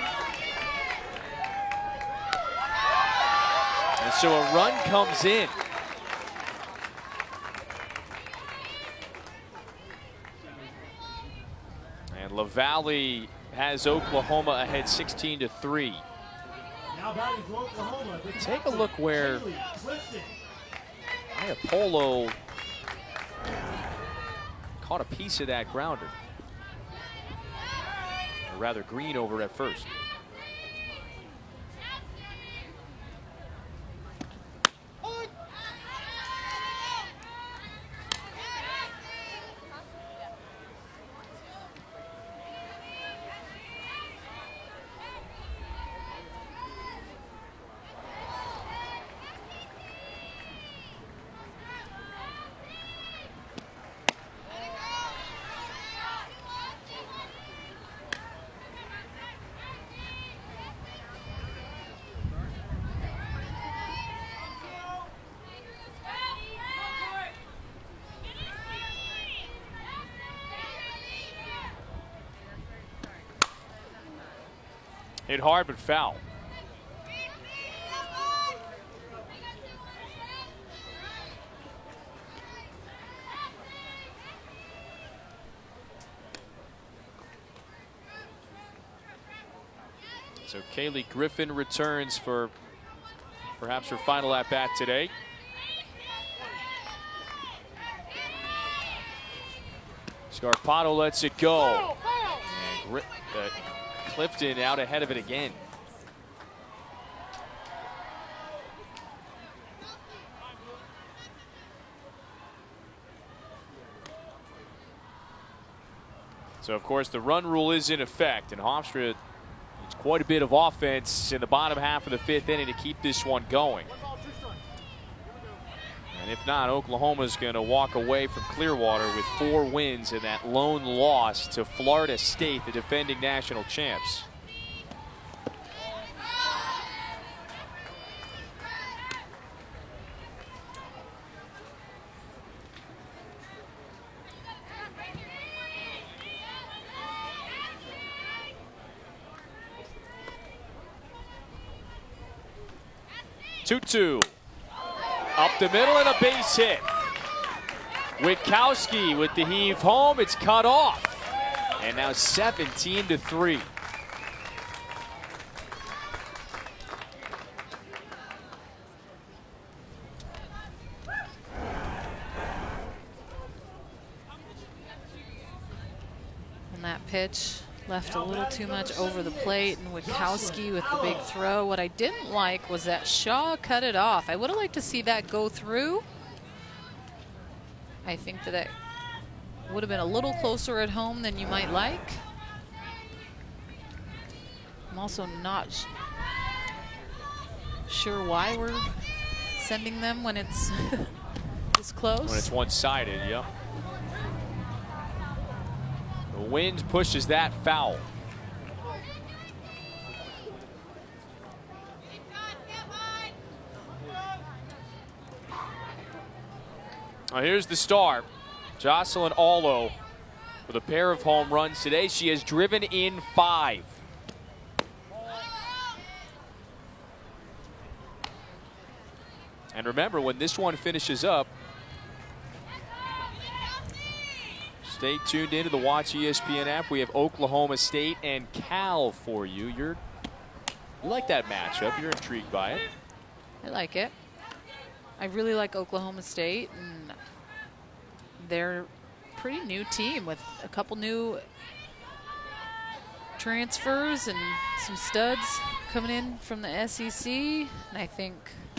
And so a run comes in. And LaValle has Oklahoma ahead 16-3. Now batting for Oklahoma. Take a look where Iapolo caught a piece of that grounder. Or rather, Green over at first. Hit hard, but foul. So Kaylee Griffin returns for perhaps her final at-bat today. Scarpato lets it go. And Clifton out ahead of it again. So, of course, the run rule is in effect, and Hofstra needs quite a bit of offense in the bottom half of the fifth inning to keep this one going. And if not, Oklahoma's going to walk away from Clearwater with 4 wins in that lone loss to Florida State, the defending national champs. Two-two. Up the middle and a base hit. Witkowski with the heave home. It's cut off. And now 17-3. And that pitch left a little too much over the plate, and Witkowski with the big throw. What I didn't like was that Shaw cut it off. I would have liked to see that go through. I think that it would have been a little closer at home than you might like. I'm also not sure why we're sending them when it's this close. When it's one-sided, yep. The wind pushes that foul. Now here's the star, Jocelyn Allo, with a pair of home runs today. She has driven in 5. And remember, when this one finishes up, stay tuned into the Watch ESPN app. We have Oklahoma State and Cal for you. You like that matchup. You're intrigued by it. I like it. I really like Oklahoma State, and they're a pretty new team with a couple new transfers and some studs coming in from the SEC. And I think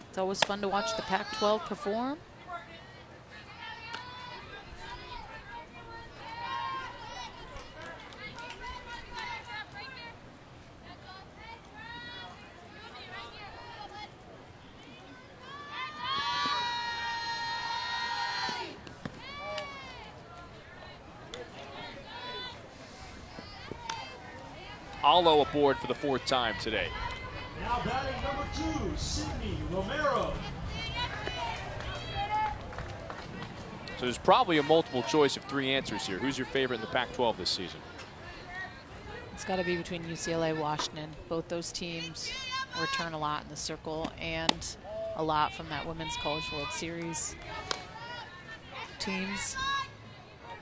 it's always fun to watch the Pac-12 perform. Allo aboard for the 4th time today. Now batting number 2, Sydney Romero. So there's probably a multiple choice of 3 answers here. Who's your favorite in the Pac-12 this season? It's got to be between UCLA, Washington. Both those teams return a lot in the circle and a lot from that Women's College World Series teams.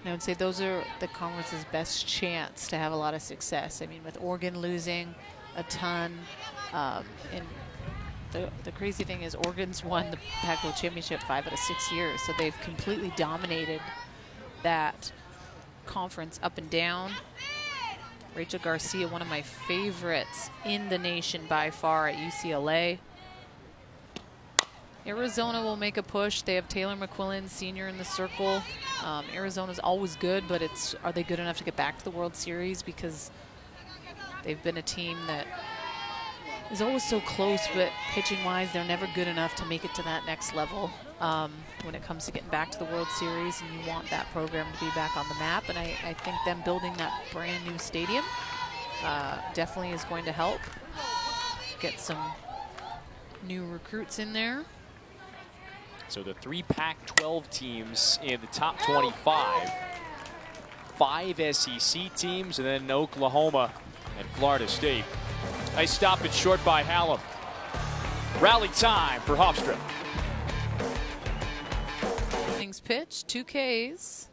I would say those are the conference's best chance to have a lot of success. I mean, with Oregon losing a ton, and the crazy thing is Oregon's won the Pac-12 championship 5 out of 6 years, so they've completely dominated that conference up and down. Rachel Garcia, one of my favorites in the nation by far at UCLA. Arizona will make a push. They have Taylor McQuillan, senior, in the circle. Arizona's always good, but are they good enough to get back to the World Series? Because they've been a team that is always so close, but pitching-wise, they're never good enough to make it to that next level when it comes to getting back to the World Series, and you want that program to be back on the map. And I think them building that brand new stadium definitely is going to help get some new recruits in there. So the 3 Pac-12 teams in the top 25, 5 SEC teams, and then Oklahoma and Florida State. Nice stop and short by Hallam. Rally time for Hofstra. Innings pitch, 2 Ks.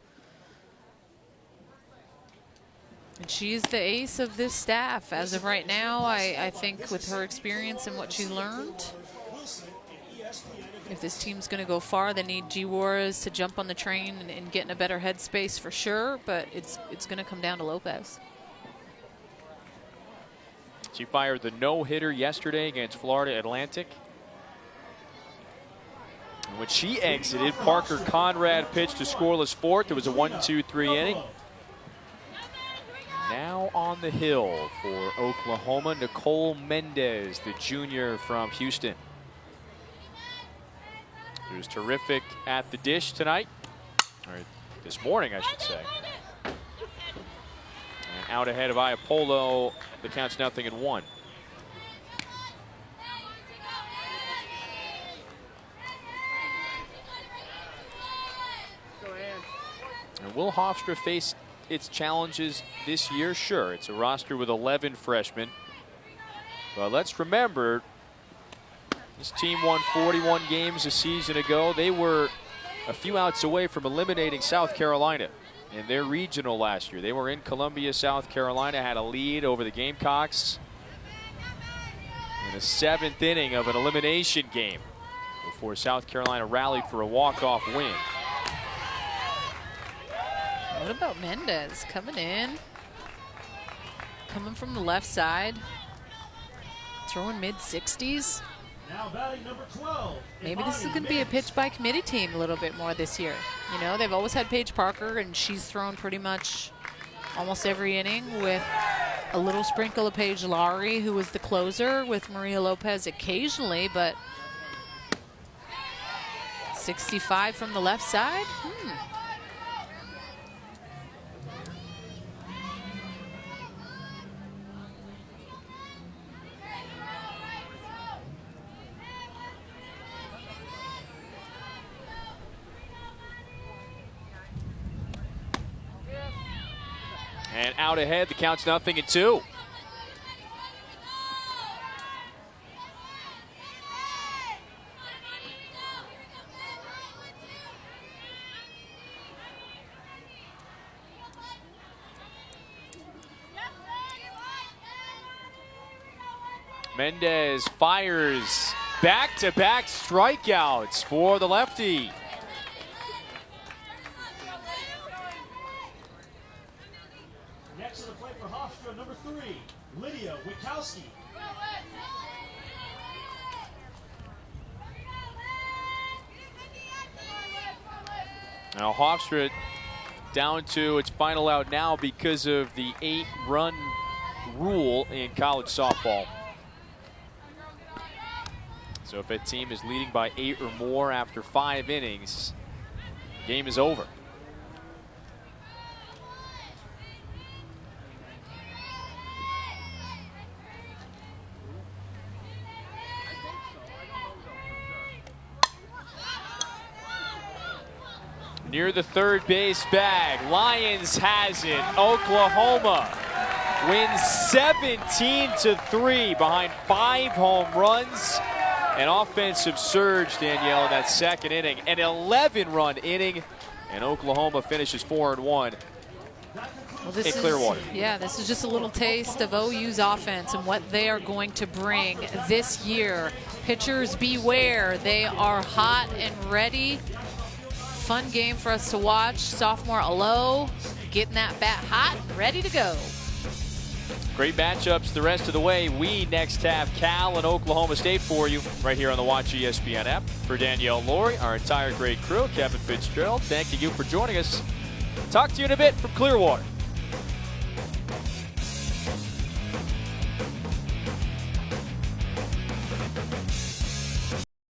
And she's the ace of this staff as of right now. I think with her experience and what she learned, if this team's going to go far, they need G. Juarez to jump on the train and get in a better headspace for sure, but it's going to come down to Lopez. She fired the no-hitter yesterday against Florida Atlantic. And when she exited, Parker Conrad pitched a scoreless 4th. It was a 1-2-3 inning. Now on the hill for Oklahoma, Nicole Mendez, the junior from Houston. She was terrific at the dish tonight, or this morning, I should say. And out ahead of Iapolo, the count's 0-1. And will Hofstra face its challenges this year? Sure, it's a roster with 11 freshmen. But let's remember, this team won 41 games a season ago. They were a few outs away from eliminating South Carolina in their regional last year. They were in Columbia, South Carolina, had a lead over the Gamecocks in the 7th inning of an elimination game before South Carolina rallied for a walk-off win. What about Mendez coming in? Coming from the left side. Throwing mid-60s. Now batting number 12. Maybe this is going to be a pitch by committee team a little bit more this year. You know, they've always had Paige Parker, and she's thrown pretty much almost every inning with a little sprinkle of Paige Lowry, who was the closer with Maria Lopez occasionally, but 65 from the left side. And out ahead, the count's 0-2. Mendez fires back-to-back strikeouts for the lefty. Next to the plate for Hofstra, number 3, Lydia Wikowski. Now Hofstra down to its final out now because of the 8-run rule in college softball. So if a team is leading by 8 or more after 5 innings, game is over. Near the third base bag, Lyons has it. Oklahoma wins 17-3 behind 5 home runs. An offensive surge, Danielle, in that second inning. An 11-run inning, and Oklahoma finishes 4-1 in Clearwater. This is just a little taste of OU's offense and what they are going to bring this year. Pitchers beware. They are hot and ready. Fun game for us to watch. Sophomore Alo getting that bat hot, ready to go. Great matchups the rest of the way. We next have Cal and Oklahoma State for you right here on the Watch ESPN app. For Danielle Laurie, our entire great crew, Kevin Fitzgerald, thank you for joining us. Talk to you in a bit from Clearwater.